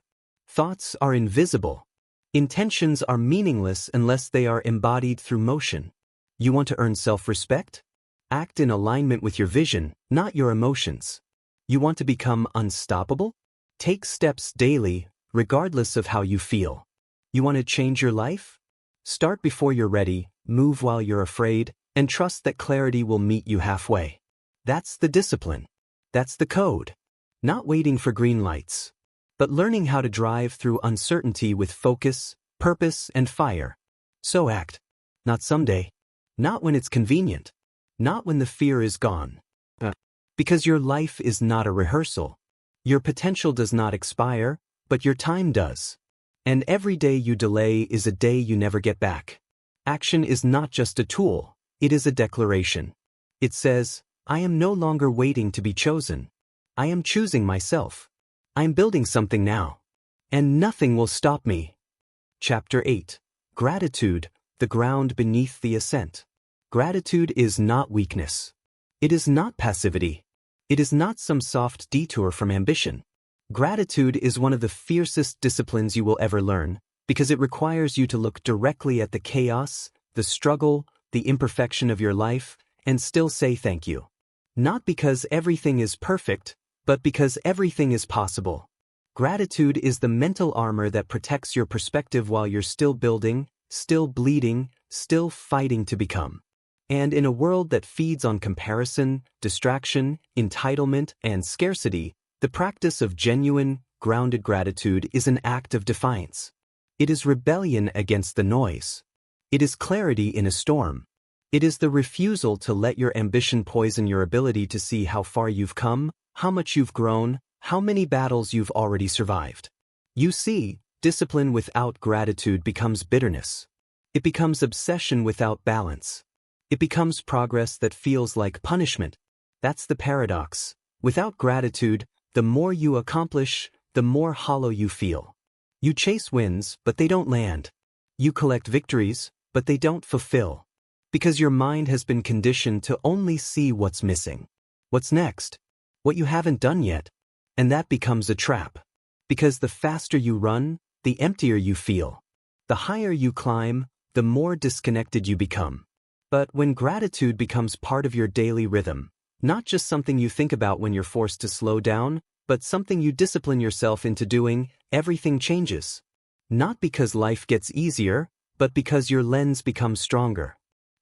Thoughts are invisible. Intentions are meaningless unless they are embodied through motion. You want to earn self-respect? Act in alignment with your vision, not your emotions. You want to become unstoppable? Take steps daily, regardless of how you feel. You want to change your life? Start before you're ready, move while you're afraid, and trust that clarity will meet you halfway. That's the discipline. That's the code. Not waiting for green lights, but learning how to drive through uncertainty with focus, purpose, and fire. So act. Not someday. Not when it's convenient. Not when the fear is gone. Because your life is not a rehearsal. Your potential does not expire, but your time does. And every day you delay is a day you never get back. Action is not just a tool, it is a declaration. It says, "I am no longer waiting to be chosen. I am choosing myself. I am building something now. And nothing will stop me." Chapter 8. Gratitude, the ground beneath the ascent. Gratitude is not weakness. It is not passivity. It is not some soft detour from ambition. Gratitude is one of the fiercest disciplines you will ever learn, because it requires you to look directly at the chaos, the struggle, the imperfection of your life, and still say thank you. Not because everything is perfect, but because everything is possible. Gratitude is the mental armor that protects your perspective while you're still building, still bleeding, still fighting to become. And in a world that feeds on comparison, distraction, entitlement, and scarcity, the practice of genuine, grounded gratitude is an act of defiance. It is rebellion against the noise. It is clarity in a storm. It is the refusal to let your ambition poison your ability to see how far you've come, how much you've grown, how many battles you've already survived. You see, discipline without gratitude becomes bitterness. It becomes obsession without balance. It becomes progress that feels like punishment. That's the paradox. Without gratitude, the more you accomplish, the more hollow you feel. You chase wins, but they don't land. You collect victories, but they don't fulfill. Because your mind has been conditioned to only see what's missing. What's next? What you haven't done yet. And that becomes a trap. Because the faster you run, the emptier you feel. The higher you climb, the more disconnected you become. But when gratitude becomes part of your daily rhythm, not just something you think about when you're forced to slow down, but something you discipline yourself into doing, everything changes. Not because life gets easier, but because your lens becomes stronger.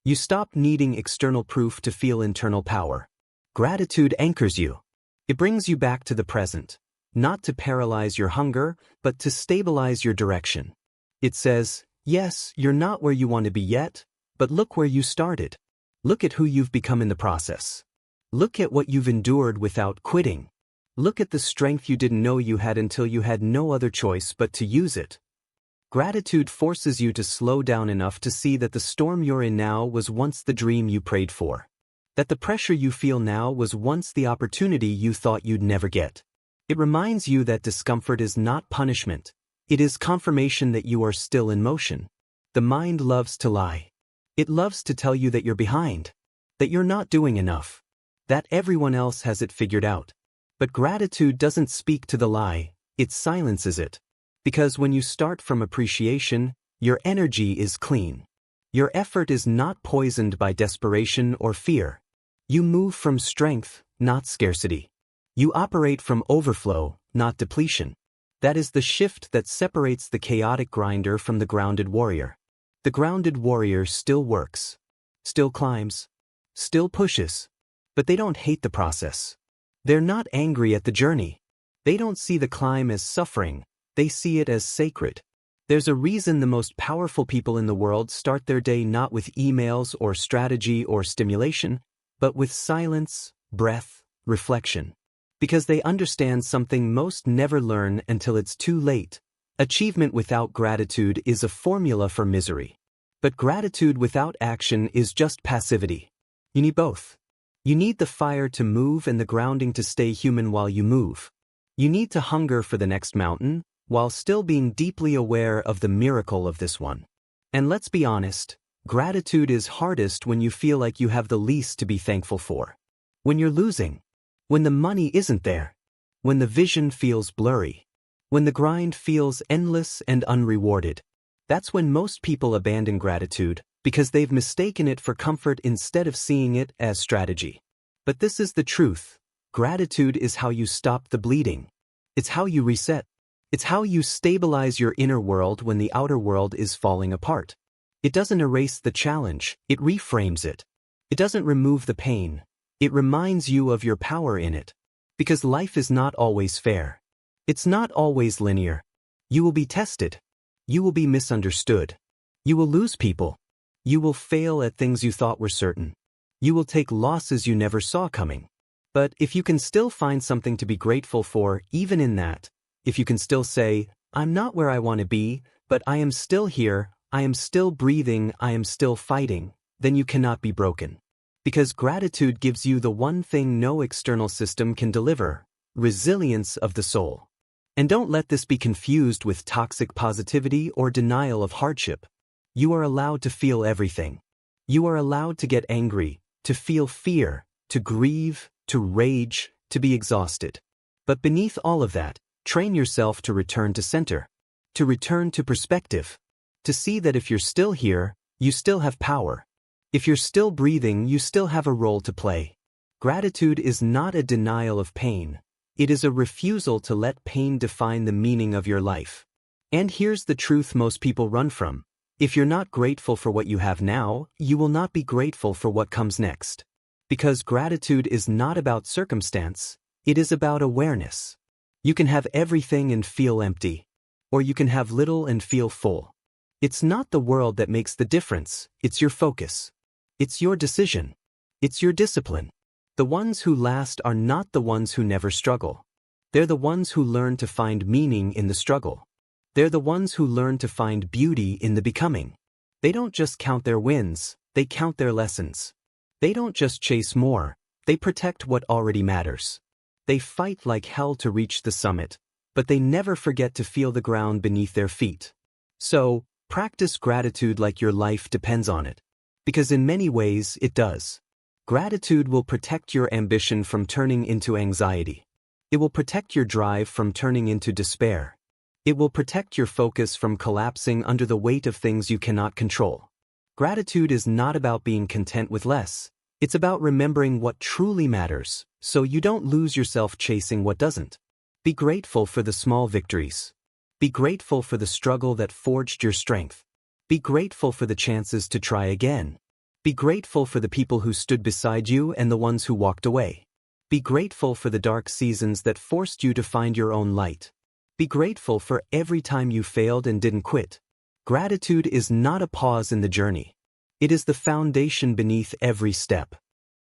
You stop needing external proof to feel internal power. Gratitude anchors you. It brings you back to the present, not to paralyze your hunger, but to stabilize your direction. It says, yes, you're not where you want to be yet, but look where you started. Look at who you've become in the process. Look at what you've endured without quitting. Look at the strength you didn't know you had until you had no other choice but to use it. Gratitude forces you to slow down enough to see that the storm you're in now was once the dream you prayed for. That the pressure you feel now was once the opportunity you thought you'd never get. It reminds you that discomfort is not punishment. It is confirmation that you are still in motion. The mind loves to lie. It loves to tell you that you're behind, that you're not doing enough, that everyone else has it figured out. But gratitude doesn't speak to the lie, it silences it. Because when you start from appreciation, your energy is clean. Your effort is not poisoned by desperation or fear. You move from strength, not scarcity. You operate from overflow, not depletion. That is the shift that separates the chaotic grinder from the grounded warrior. The grounded warrior still works, still climbs, still pushes, but they don't hate the process. They're not angry at the journey. They don't see the climb as suffering. They see it as sacred. There's a reason the most powerful people in the world start their day not with emails or strategy or stimulation, but with silence, breath, reflection. Because they understand something most never learn until it's too late. Achievement without gratitude is a formula for misery. But gratitude without action is just passivity. You need both. You need the fire to move and the grounding to stay human while you move. You need to hunger for the next mountain, while still being deeply aware of the miracle of this one. And let's be honest, gratitude is hardest when you feel like you have the least to be thankful for. When you're losing. When the money isn't there. When the vision feels blurry. When the grind feels endless and unrewarded. That's when most people abandon gratitude, because they've mistaken it for comfort instead of seeing it as strategy. But this is the truth. Gratitude is how you stop the bleeding. It's how you reset. It's how you stabilize your inner world when the outer world is falling apart. It doesn't erase the challenge, it reframes it. It doesn't remove the pain, it reminds you of your power in it. Because life is not always fair. It's not always linear. You will be tested. You will be misunderstood. You will lose people. You will fail at things you thought were certain. You will take losses you never saw coming. But if you can still find something to be grateful for, even in that, if you can still say, I'm not where I want to be, but I am still here, I am still breathing, I am still fighting, then you cannot be broken. Because gratitude gives you the one thing no external system can deliver, resilience of the soul. And don't let this be confused with toxic positivity or denial of hardship. You are allowed to feel everything. You are allowed to get angry, to feel fear, to grieve, to rage, to be exhausted. But beneath all of that, train yourself to return to center, to return to perspective, to see that if you're still here, you still have power. If you're still breathing, you still have a role to play. Gratitude is not a denial of pain. It is a refusal to let pain define the meaning of your life. And here's the truth most people run from. If you're not grateful for what you have now, you will not be grateful for what comes next. Because gratitude is not about circumstance, it is about awareness. You can have everything and feel empty. Or you can have little and feel full. It's not the world that makes the difference, it's your focus. It's your decision. It's your discipline. The ones who last are not the ones who never struggle. They're the ones who learn to find meaning in the struggle. They're the ones who learn to find beauty in the becoming. They don't just count their wins, they count their lessons. They don't just chase more, they protect what already matters. They fight like hell to reach the summit, but they never forget to feel the ground beneath their feet. So, Practice gratitude like your life depends on it. Because in many ways, it does. Gratitude will protect your ambition from turning into anxiety. It will protect your drive from turning into despair. It will protect your focus from collapsing under the weight of things you cannot control. Gratitude is not about being content with less. It's about remembering what truly matters, so you don't lose yourself chasing what doesn't. Be grateful for the small victories. Be grateful for the struggle that forged your strength. Be grateful for the chances to try again. Be grateful for the people who stood beside you and the ones who walked away. Be grateful for the dark seasons that forced you to find your own light. Be grateful for every time you failed and didn't quit. Gratitude is not a pause in the journey. It is the foundation beneath every step.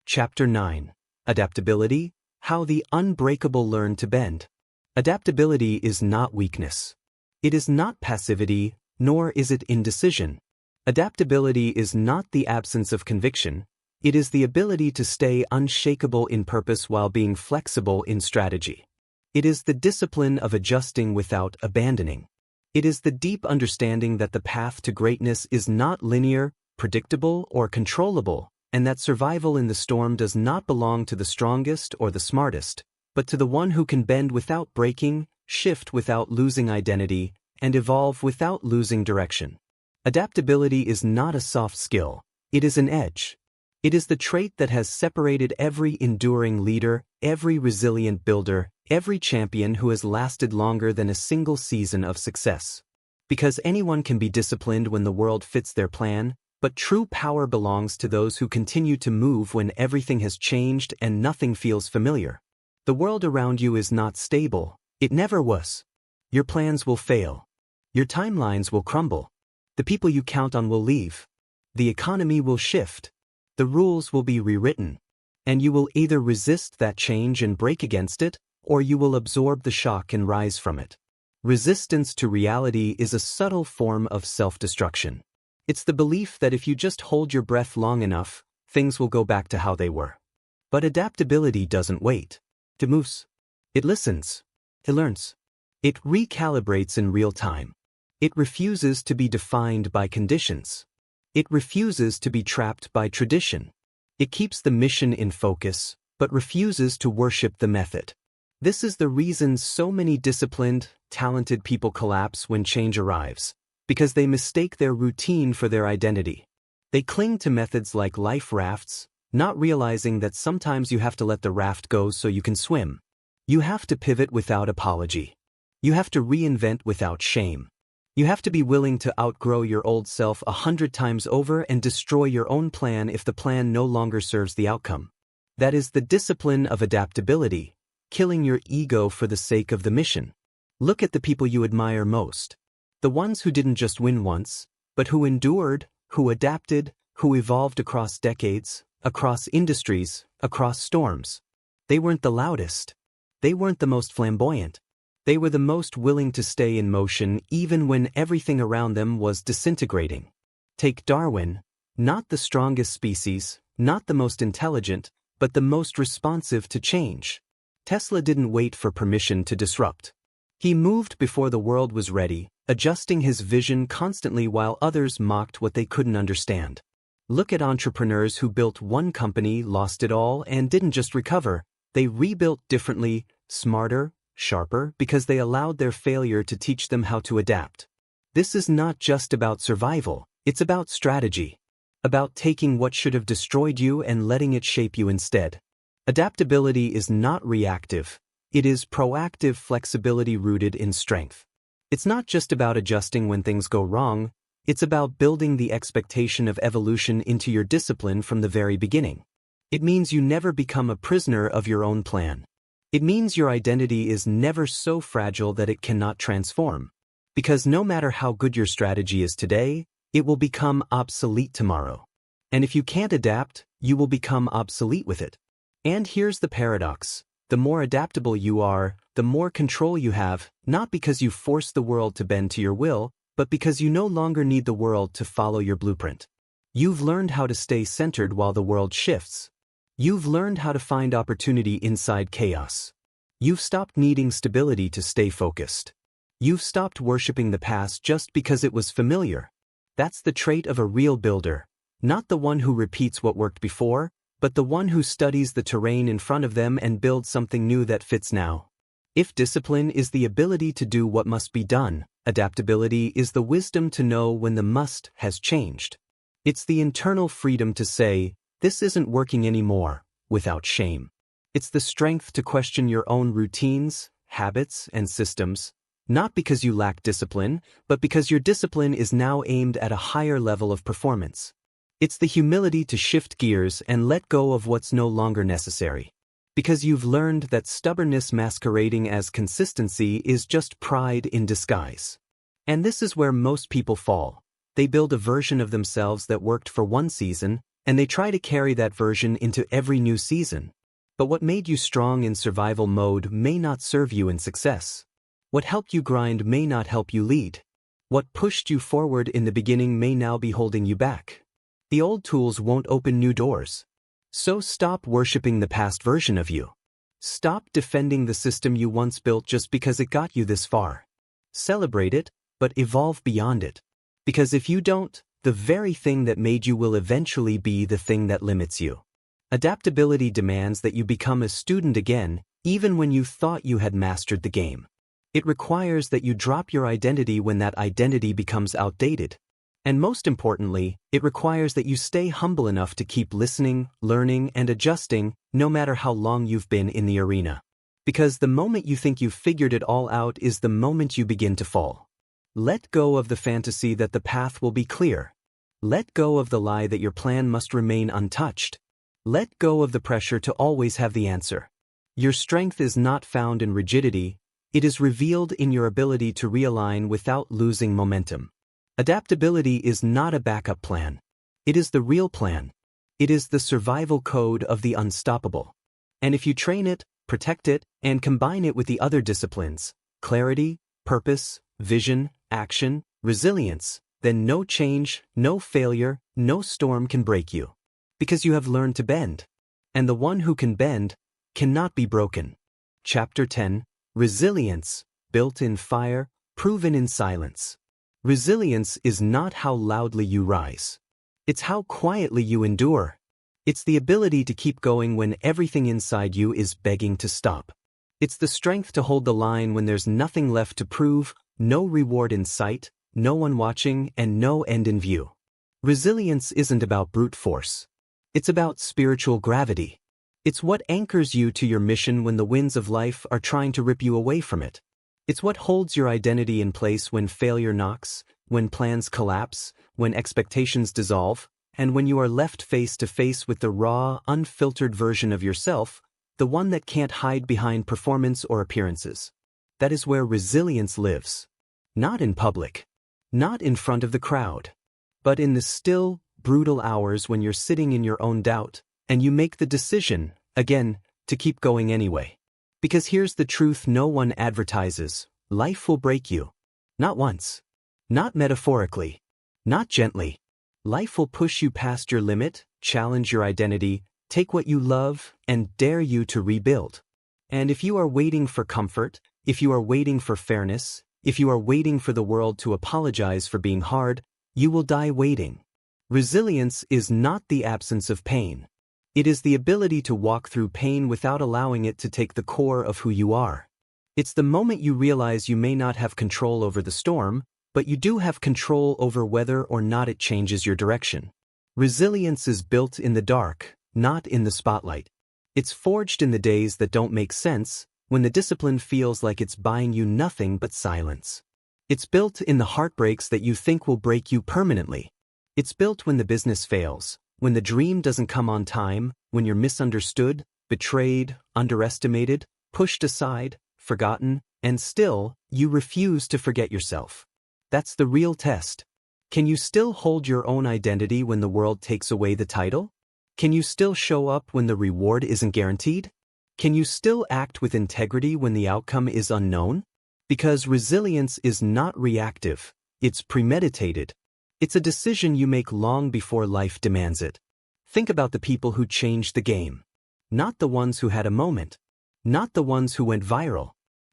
Chapter 9. Adaptability: How the Unbreakable Learn to Bend. Adaptability is not weakness. It is not passivity, nor is it indecision. Adaptability is not the absence of conviction. It is the ability to stay unshakable in purpose while being flexible in strategy. It is the discipline of adjusting without abandoning. It is the deep understanding that the path to greatness is not linear, predictable, or controllable, and that survival in the storm does not belong to the strongest or the smartest, but to the one who can bend without breaking, shift without losing identity, and evolve without losing direction. Adaptability is not a soft skill, it is an edge. It is the trait that has separated every enduring leader, every resilient builder, every champion who has lasted longer than a single season of success. Because anyone can be disciplined when the world fits their plan, but true power belongs to those who continue to move when everything has changed and nothing feels familiar. The world around you is not stable, it never was. Your plans will fail. Your timelines will crumble. The people you count on will leave. The economy will shift. The rules will be rewritten. And you will either resist that change and break against it, or you will absorb the shock and rise from it. Resistance to reality is a subtle form of self-destruction. It's the belief that if you just hold your breath long enough, things will go back to how they were. But adaptability doesn't wait. It moves. It listens. It learns. It recalibrates in real time. It refuses to be defined by conditions. It refuses to be trapped by tradition. It keeps the mission in focus, but refuses to worship the method. This is the reason so many disciplined, talented people collapse when change arrives, because they mistake their routine for their identity. They cling to methods like life rafts, not realizing that sometimes you have to let the raft go so you can swim. You have to pivot without apology. You have to reinvent without shame. You have to be willing to outgrow your old self 100 times over and destroy your own plan if the plan no longer serves the outcome. That is the discipline of adaptability, killing your ego for the sake of the mission. Look at the people you admire most. The ones who didn't just win once, but who endured, who adapted, who evolved across decades, across industries, across storms. They weren't the loudest. They weren't the most flamboyant. They were the most willing to stay in motion even when everything around them was disintegrating. Take Darwin, not the strongest species, not the most intelligent, but the most responsive to change. Tesla didn't wait for permission to disrupt. He moved before the world was ready, adjusting his vision constantly while others mocked what they couldn't understand. Look at entrepreneurs who built one company, lost it all, and didn't just recover. They rebuilt differently, smarter, sharper, because they allowed their failure to teach them how to adapt. This is not just about survival, it's about strategy. About taking what should have destroyed you and letting it shape you instead. Adaptability is not reactive, it is proactive flexibility rooted in strength. It's not just about adjusting when things go wrong, it's about building the expectation of evolution into your discipline from the very beginning. It means you never become a prisoner of your own plan. It means your identity is never so fragile that it cannot transform. Because no matter how good your strategy is today, it will become obsolete tomorrow. And if you can't adapt, you will become obsolete with it. And here's the paradox. The more adaptable you are, the more control you have, not because you force the world to bend to your will, but because you no longer need the world to follow your blueprint. You've learned how to stay centered while the world shifts. You've learned how to find opportunity inside chaos. You've stopped needing stability to stay focused. You've stopped worshiping the past just because it was familiar. That's the trait of a real builder, not the one who repeats what worked before, but the one who studies the terrain in front of them and builds something new that fits now. If discipline is the ability to do what must be done, adaptability is the wisdom to know when the must has changed. It's the internal freedom to say, "This isn't working anymore," without shame. It's the strength to question your own routines, habits, and systems, not because you lack discipline, but because your discipline is now aimed at a higher level of performance. It's the humility to shift gears and let go of what's no longer necessary. Because you've learned that stubbornness masquerading as consistency is just pride in disguise. And this is where most people fall. They build a version of themselves that worked for one season, and they try to carry that version into every new season. But what made you strong in survival mode may not serve you in success. What helped you grind may not help you lead. What pushed you forward in the beginning may now be holding you back. The old tools won't open new doors. So stop worshiping the past version of you. Stop defending the system you once built just because it got you this far. Celebrate it, but evolve beyond it. Because if you don't, the very thing that made you will eventually be the thing that limits you. Adaptability demands that you become a student again, even when you thought you had mastered the game. It requires that you drop your identity when that identity becomes outdated. And most importantly, it requires that you stay humble enough to keep listening, learning, and adjusting, no matter how long you've been in the arena. Because the moment you think you've figured it all out is the moment you begin to fall. Let go of the fantasy that the path will be clear. Let go of the lie that your plan must remain untouched. Let go of the pressure to always have the answer. Your strength is not found in rigidity, it is revealed in your ability to realign without losing momentum. Adaptability is not a backup plan. It is the real plan. It is the survival code of the unstoppable. And if you train it, protect it, and combine it with the other disciplines, clarity, purpose, vision, action, resilience, then no change, no failure, no storm can break you. Because you have learned to bend. And the one who can bend cannot be broken. Chapter 10, Resilience, built in fire, proven in silence. Resilience is not how loudly you rise. It's how quietly you endure. It's the ability to keep going when everything inside you is begging to stop. It's the strength to hold the line when there's nothing left to prove, no reward in sight, no one watching, and no end in view. Resilience isn't about brute force. It's about spiritual gravity. It's what anchors you to your mission when the winds of life are trying to rip you away from it. It's what holds your identity in place when failure knocks, when plans collapse, when expectations dissolve, and when you are left face to face with the raw, unfiltered version of yourself, the one that can't hide behind performance or appearances. That is where resilience lives. Not in public, not in front of the crowd, but in the still, brutal hours when you're sitting in your own doubt, and you make the decision, again, to keep going anyway. Because here's the truth no one advertises: life will break you. Not once. Not metaphorically. Not gently. Life will push you past your limit, challenge your identity, take what you love, and dare you to rebuild. And if you are waiting for comfort, if you are waiting for fairness, if you are waiting for the world to apologize for being hard, you will die waiting. Resilience is not the absence of pain. It is the ability to walk through pain without allowing it to take the core of who you are. It's the moment you realize you may not have control over the storm, but you do have control over whether or not it changes your direction. Resilience is built in the dark, not in the spotlight. It's forged in the days that don't make sense, when the discipline feels like it's buying you nothing but silence. It's built in the heartbreaks that you think will break you permanently. It's built when the business fails, when the dream doesn't come on time, when you're misunderstood, betrayed, underestimated, pushed aside, forgotten, and still, you refuse to forget yourself. That's the real test. Can you still hold your own identity when the world takes away the title? Can you still show up when the reward isn't guaranteed? Can you still act with integrity when the outcome is unknown? Because resilience is not reactive, it's premeditated. It's a decision you make long before life demands it. Think about the people who changed the game. Not the ones who had a moment. Not the ones who went viral.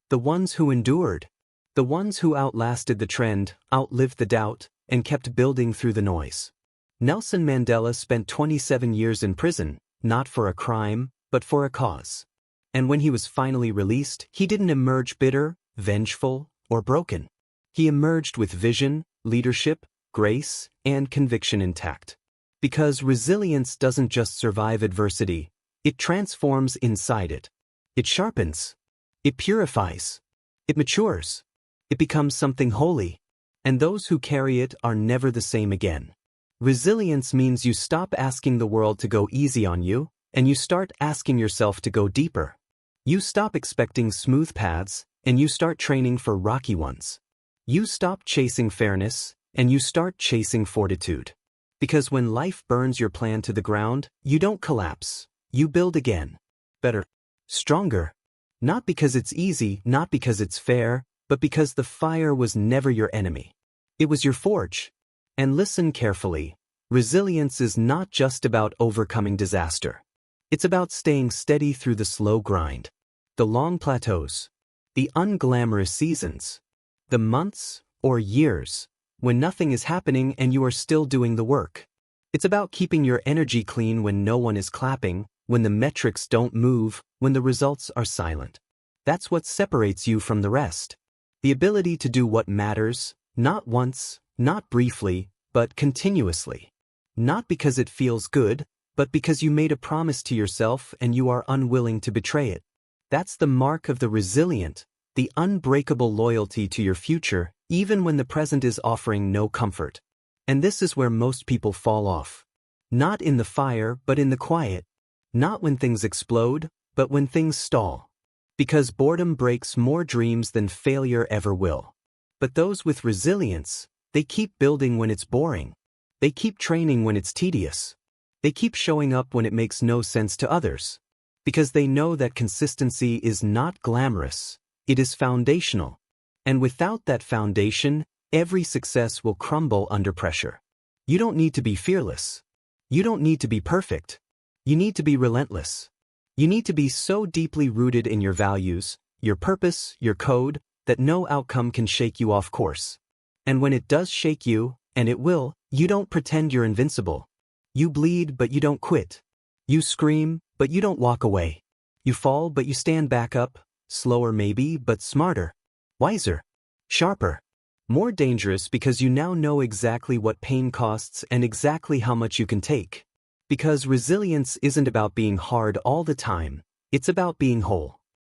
The ones who endured. The ones who outlasted the trend, outlived the doubt, and kept building through the noise. Nelson Mandela spent 27 years in prison, not for a crime, but for a cause. And when he was finally released, he didn't emerge bitter, vengeful, or broken. He emerged with vision, leadership, grace, and conviction intact. Because resilience doesn't just survive adversity, it transforms inside it. It sharpens. It purifies. It matures. It becomes something holy. And those who carry it are never the same again. Resilience means you stop asking the world to go easy on you, and you start asking yourself to go deeper. You stop expecting smooth paths, and you start training for rocky ones. You stop chasing fairness, and you start chasing fortitude. Because when life burns your plan to the ground, you don't collapse. You build again. Better. Stronger. Not because it's easy, not because it's fair, but because the fire was never your enemy. It was your forge. And listen carefully. Resilience is not just about overcoming disaster. It's about staying steady through the slow grind, the long plateaus, the unglamorous seasons, the months or years when nothing is happening and you are still doing the work. It's about keeping your energy clean when no one is clapping, when the metrics don't move, when the results are silent. That's what separates you from the rest. The ability to do what matters, not once, not briefly, but continuously. Not because it feels good, but because you made a promise to yourself and you are unwilling to betray it. That's the mark of the resilient, the unbreakable loyalty to your future, even when the present is offering no comfort. And this is where most people fall off. Not in the fire, but in the quiet. Not when things explode, but when things stall. Because boredom breaks more dreams than failure ever will. But those with resilience, they keep building when it's boring. They keep training when it's tedious. They keep showing up when it makes no sense to others. Because they know that consistency is not glamorous, it is foundational. And without that foundation, every success will crumble under pressure. You don't need to be fearless. You don't need to be perfect. You need to be relentless. You need to be so deeply rooted in your values, your purpose, your code, that no outcome can shake you off course. And when it does shake you, and it will, you don't pretend you're invincible. You bleed, but you don't quit. You scream, but you don't walk away. You fall, but you stand back up, slower maybe, but smarter, wiser, sharper, more dangerous because you now know exactly what pain costs and exactly how much you can take. Because resilience isn't about being hard all the time, it's about being whole.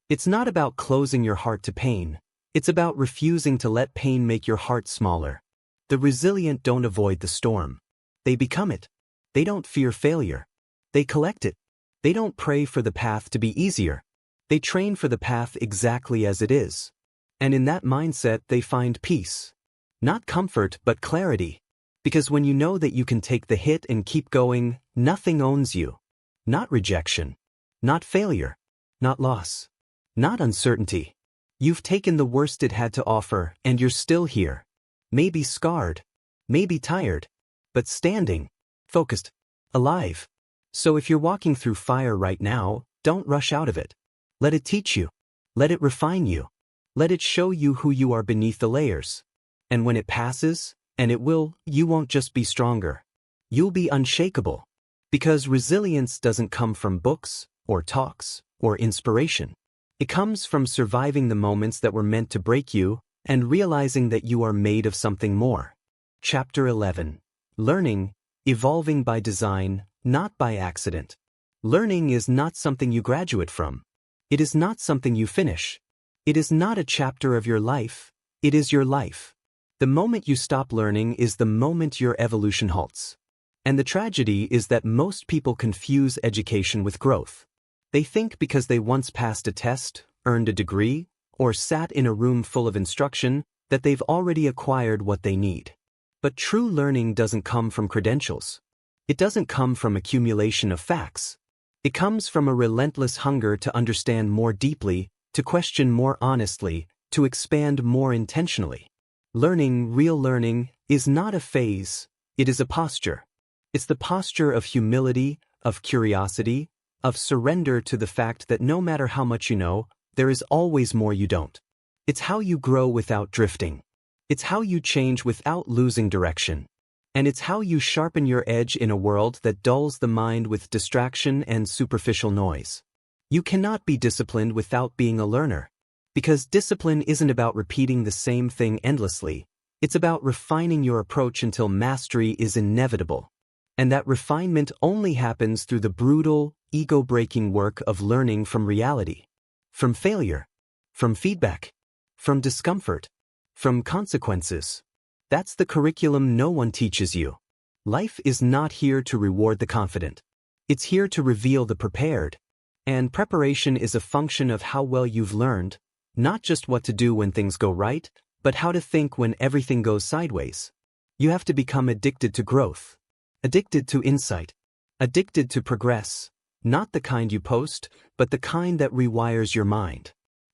It's not about closing your heart to pain, it's about refusing to let pain make your heart smaller. The resilient don't avoid the storm. They become it. They don't fear failure. They collect it. They don't pray for the path to be easier. They train for the path exactly as it is. And in that mindset they find peace. Not comfort, but clarity. Because when you know that you can take the hit and keep going, nothing owns you. Not rejection. Not failure. Not loss. Not uncertainty. You've taken the worst it had to offer, and you're still here. Maybe scarred. Maybe tired. But standing. Focused. Alive. So if you're walking through fire right now, don't rush out of it. Let it teach you. Let it refine you. Let it show you who you are beneath the layers. And when it passes, and it will, you won't just be stronger. You'll be unshakable. Because resilience doesn't come from books, or talks, or inspiration. It comes from surviving the moments that were meant to break you, and realizing that you are made of something more. Chapter 11. Learning, evolving by design, not by accident. Learning is not something you graduate from. It is not something you finish. It is not a chapter of your life. It is your life. The moment you stop learning is the moment your evolution halts. And the tragedy is that most people confuse education with growth. They think because they once passed a test, earned a degree, or sat in a room full of instruction, that they've already acquired what they need. But true learning doesn't come from credentials. It doesn't come from accumulation of facts. It comes from a relentless hunger to understand more deeply, to question more honestly, to expand more intentionally. Learning, real learning, is not a phase, it is a posture. It's the posture of humility, of curiosity, of surrender to the fact that no matter how much you know, there is always more you don't. It's how you grow without drifting. It's how you change without losing direction. And it's how you sharpen your edge in a world that dulls the mind with distraction and superficial noise. You cannot be disciplined without being a learner. Because discipline isn't about repeating the same thing endlessly. It's about refining your approach until mastery is inevitable. And that refinement only happens through the brutal, ego-breaking work of learning from reality. From failure. From feedback. From discomfort. From consequences. That's the curriculum no one teaches you. Life is not here to reward the confident. It's here to reveal the prepared. And preparation is a function of how well you've learned, not just what to do when things go right, but how to think when everything goes sideways. You have to become addicted to growth. Addicted to insight. Addicted to progress. Not the kind you post, but the kind that rewires your mind.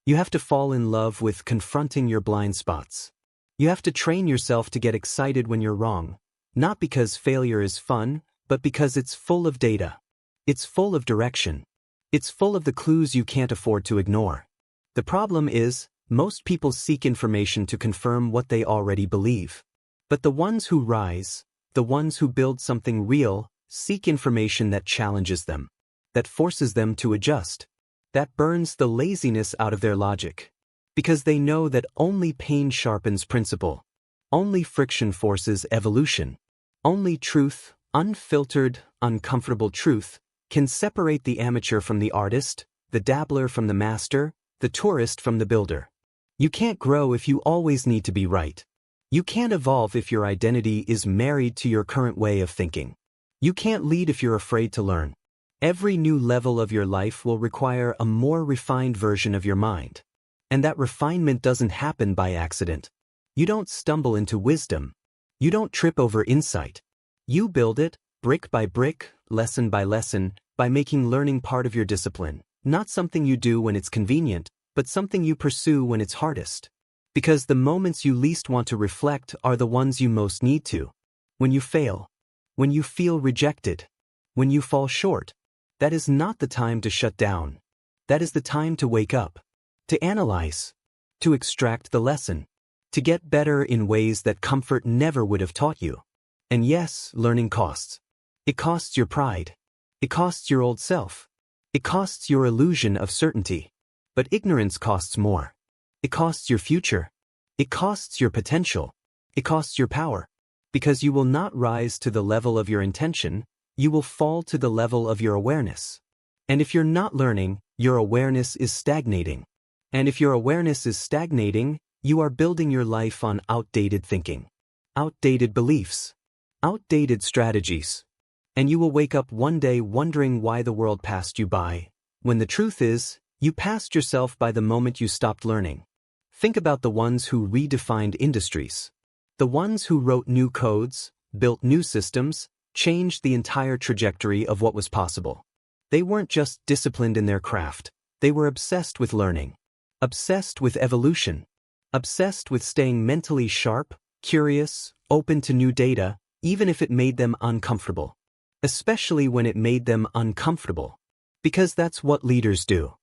You have to fall in love with confronting your blind spots. You have to train yourself to get excited when you're wrong, not because failure is fun, but because it's full of data. It's full of direction. It's full of the clues you can't afford to ignore. The problem is, most people seek information to confirm what they already believe. But the ones who rise, the ones who build something real, seek information that challenges them, that forces them to adjust, that burns the laziness out of their logic. Because they know that only pain sharpens principle. Only friction forces evolution. Only truth, unfiltered, uncomfortable truth, can separate the amateur from the artist, the dabbler from the master, the tourist from the builder. You can't grow if you always need to be right. You can't evolve if your identity is married to your current way of thinking. You can't lead if you're afraid to learn. Every new level of your life will require a more refined version of your mind. And that refinement doesn't happen by accident. You don't stumble into wisdom. You don't trip over insight. You build it, brick by brick, lesson by lesson, by making learning part of your discipline. Not something you do when it's convenient, but something you pursue when it's hardest. Because the moments you least want to reflect are the ones you most need to. When you fail. When you feel rejected. When you fall short. That is not the time to shut down. That is the time to wake up. To analyze. To extract the lesson. To get better in ways that comfort never would have taught you. And yes, learning costs. It costs your pride. It costs your old self. It costs your illusion of certainty. But ignorance costs more. It costs your future. It costs your potential. It costs your power. Because you will not rise to the level of your intention, you will fall to the level of your awareness. And if you're not learning, your awareness is stagnating. And if your awareness is stagnating, you are building your life on outdated thinking, outdated beliefs, outdated strategies. And you will wake up one day wondering why the world passed you by, when the truth is, you passed yourself by the moment you stopped learning. Think about the ones who redefined industries. The ones who wrote new codes, built new systems, changed the entire trajectory of what was possible. They weren't just disciplined in their craft, they were obsessed with learning. Obsessed with evolution. Obsessed with staying mentally sharp, curious, open to new data, even if it made them uncomfortable. Especially when it made them uncomfortable. Because that's what leaders do.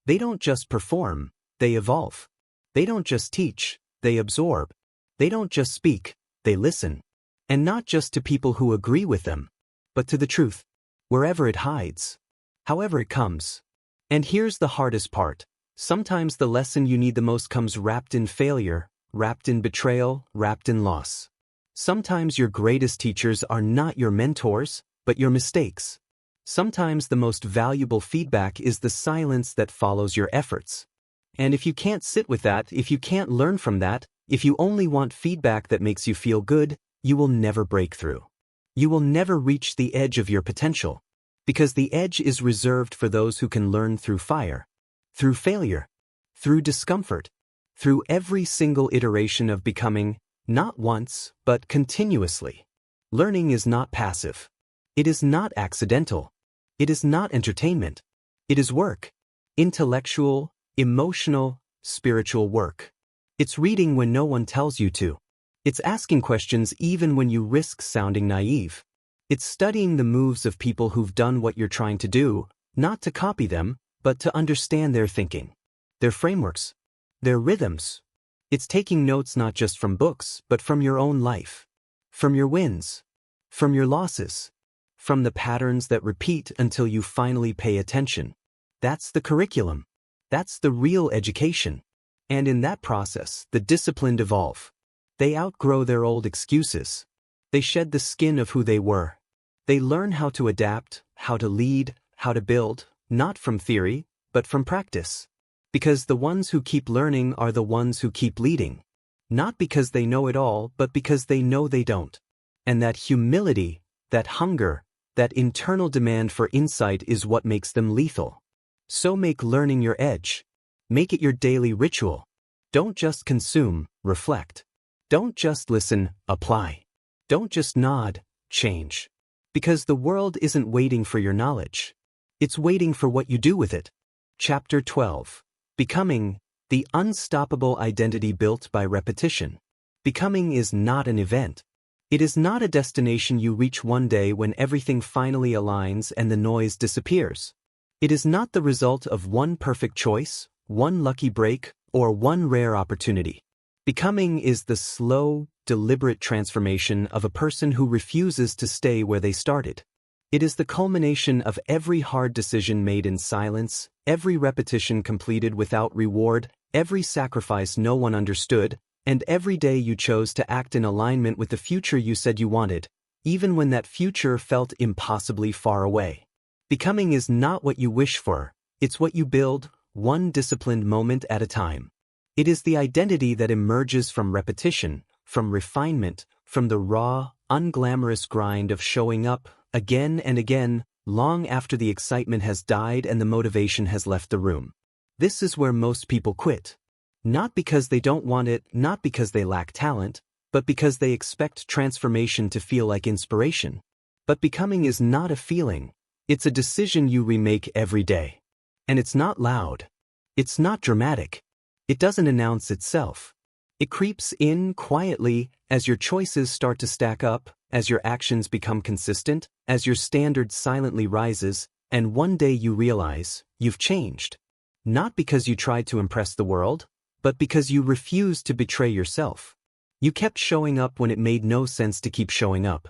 They don't just perform, they evolve. They don't just teach, they absorb. They don't just speak, they listen. And not just to people who agree with them, but to the truth, wherever it hides, however it comes. And here's the hardest part. Sometimes the lesson you need the most comes wrapped in failure, wrapped in betrayal, wrapped in loss. Sometimes your greatest teachers are not your mentors, but your mistakes. Sometimes the most valuable feedback is the silence that follows your efforts. And if you can't sit with that, if you can't learn from that, if you only want feedback that makes you feel good, you will never break through. You will never reach the edge of your potential. Because the edge is reserved for those who can learn through fire, through failure, through discomfort, through every single iteration of becoming, not once, but continuously. Learning is not passive. It is not accidental. It is not entertainment. It is work. Intellectual, emotional, spiritual work. It's reading when no one tells you to. It's asking questions even when you risk sounding naive. It's studying the moves of people who've done what you're trying to do, not to copy them, but to understand their thinking, their frameworks, their rhythms, It's taking notes not just from books, but from your own life. From your wins. From your losses. From the patterns that repeat until you finally pay attention. That's the curriculum. That's the real education. And in that process, the disciplined evolve. They outgrow their old excuses. They shed the skin of who they were. They learn how to adapt, how to lead, how to build, not from theory, but from practice. Because the ones who keep learning are the ones who keep leading. Not because they know it all, but because they know they don't. And that humility, that hunger, that internal demand for insight is what makes them lethal. So make learning your edge. Make it your daily ritual. Don't just consume, reflect. Don't just listen, apply. Don't just nod, change. Because the world isn't waiting for your knowledge. It's waiting for what you do with it. Chapter 12. Becoming, the unstoppable identity built by repetition. Becoming is not an event. It is not a destination you reach one day when everything finally aligns and the noise disappears. It is not the result of one perfect choice, one lucky break, or one rare opportunity. Becoming is the slow, deliberate transformation of a person who refuses to stay where they started. It is the culmination of every hard decision made in silence, every repetition completed without reward, every sacrifice no one understood, and every day you chose to act in alignment with the future you said you wanted, even when that future felt impossibly far away. Becoming is not what you wish for, it's what you build, one disciplined moment at a time. It is the identity that emerges from repetition, from refinement, from the raw, unglamorous grind of showing up, again and again, long after the excitement has died and the motivation has left the room. This is where most people quit. Not because they don't want it, not because they lack talent, but because they expect transformation to feel like inspiration. But becoming is not a feeling. It's a decision you remake every day. And it's not loud. It's not dramatic. It doesn't announce itself. It creeps in quietly as your choices start to stack up, as your actions become consistent, as your standard silently rises, and one day you realize you've changed. Not because you tried to impress the world, but because you refused to betray yourself. You kept showing up when it made no sense to keep showing up.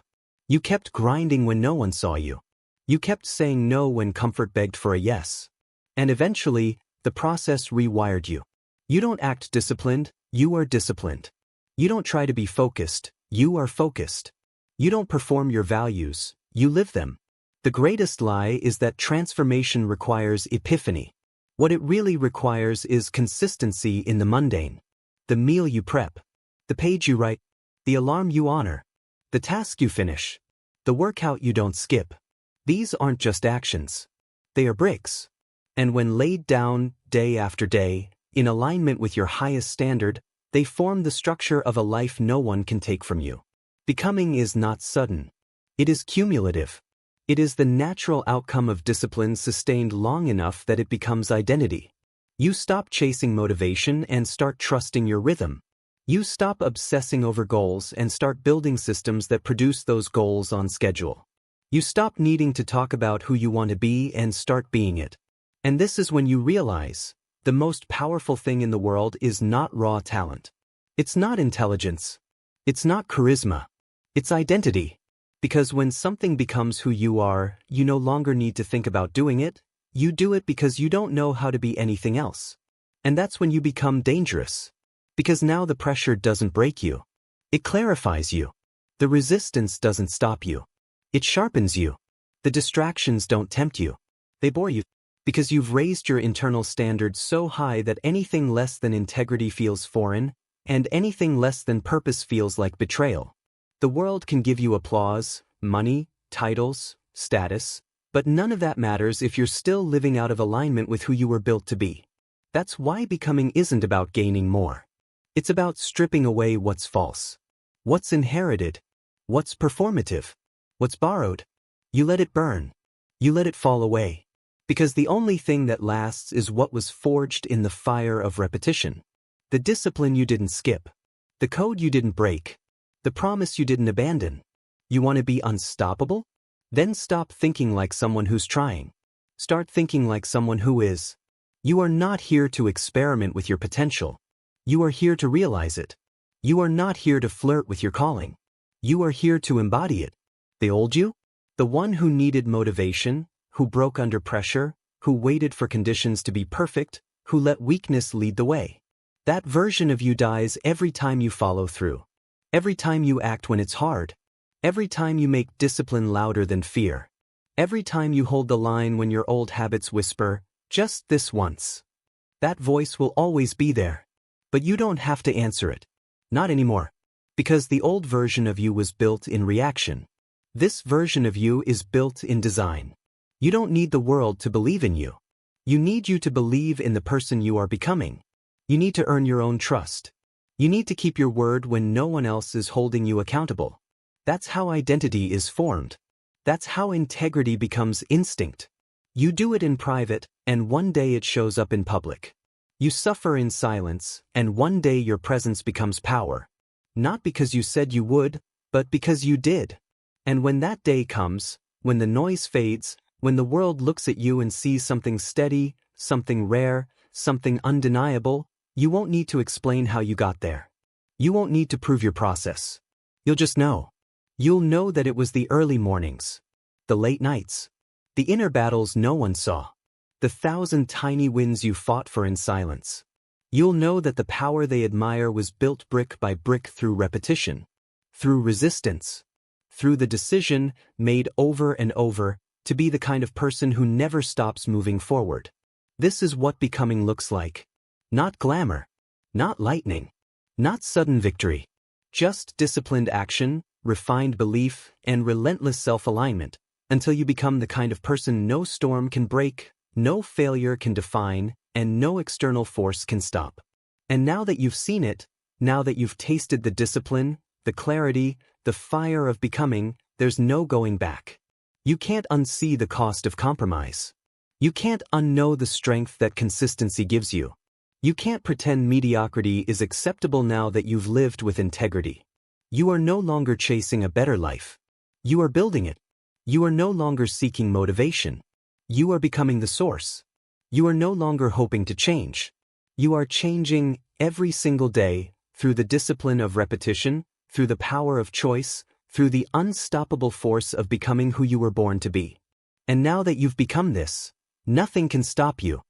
You kept grinding when no one saw you. You kept saying no when comfort begged for a yes. And eventually, the process rewired you. You don't act disciplined, you are disciplined. You don't try to be focused, you are focused. You don't perform your values, you live them. The greatest lie is that transformation requires epiphany. What it really requires is consistency in the mundane. The meal you prep. The page you write. The alarm you honor. The task you finish. The workout you don't skip. These aren't just actions. They are bricks. And when laid down, day after day, in alignment with your highest standard, they form the structure of a life no one can take from you. Becoming is not sudden. It is cumulative. It is the natural outcome of discipline sustained long enough that it becomes identity. You stop chasing motivation and start trusting your rhythm. You stop obsessing over goals and start building systems that produce those goals on schedule. You stop needing to talk about who you want to be and start being it. And this is when you realize the most powerful thing in the world is not raw talent. It's not intelligence. It's not charisma. It's identity. Because when something becomes who you are, you no longer need to think about doing it. You do it because you don't know how to be anything else. And that's when you become dangerous. Because now the pressure doesn't break you. It clarifies you. The resistance doesn't stop you. It sharpens you. The distractions don't tempt you. They bore you. Because you've raised your internal standards so high that anything less than integrity feels foreign, and anything less than purpose feels like betrayal. The world can give you applause, money, titles, status, but none of that matters if you're still living out of alignment with who you were built to be. That's why becoming isn't about gaining more. It's about stripping away what's false, what's inherited, what's performative, what's borrowed. You let it burn. You let it fall away. Because the only thing that lasts is what was forged in the fire of repetition. The discipline you didn't skip. The code you didn't break. The promise you didn't abandon. You want to be unstoppable? Then stop thinking like someone who's trying. Start thinking like someone who is. You are not here to experiment with your potential. You are here to realize it. You are not here to flirt with your calling. You are here to embody it. The old you? The one who needed motivation, who broke under pressure, who waited for conditions to be perfect, who let weakness lead the way. That version of you dies every time you follow through. Every time you act when it's hard. Every time you make discipline louder than fear. Every time you hold the line when your old habits whisper, just this once. That voice will always be there. But you don't have to answer it. Not anymore. Because the old version of you was built in reaction. This version of you is built in design. You don't need the world to believe in you. You need you to believe in the person you are becoming. You need to earn your own trust. You need to keep your word when no one else is holding you accountable. That's how identity is formed. That's how integrity becomes instinct. You do it in private, and one day it shows up in public. You suffer in silence, and one day your presence becomes power. Not because you said you would, but because you did. And when that day comes, when the noise fades, when the world looks at you and sees something steady, something rare, something undeniable, you won't need to explain how you got there. You won't need to prove your process. You'll just know. You'll know that it was the early mornings, the late nights, the inner battles no one saw, the 1,000 tiny wins you fought for in silence. You'll know that the power they admire was built brick by brick through repetition, through resistance, through the decision, made over and over, to be the kind of person who never stops moving forward. This is what becoming looks like. Not glamour, not lightning, not sudden victory. Just disciplined action, refined belief, and relentless self-alignment, until you become the kind of person no storm can break, no failure can define, and no external force can stop. And now that you've seen it, now that you've tasted the discipline, the clarity, the fire of becoming, there's no going back. You can't unsee the cost of compromise. You can't unknow the strength that consistency gives you. You can't pretend mediocrity is acceptable now that you've lived with integrity. You are no longer chasing a better life. You are building it. You are no longer seeking motivation. You are becoming the source. You are no longer hoping to change. You are changing every single day through the discipline of repetition, through the power of choice, through the unstoppable force of becoming who you were born to be. And now that you've become this, nothing can stop you.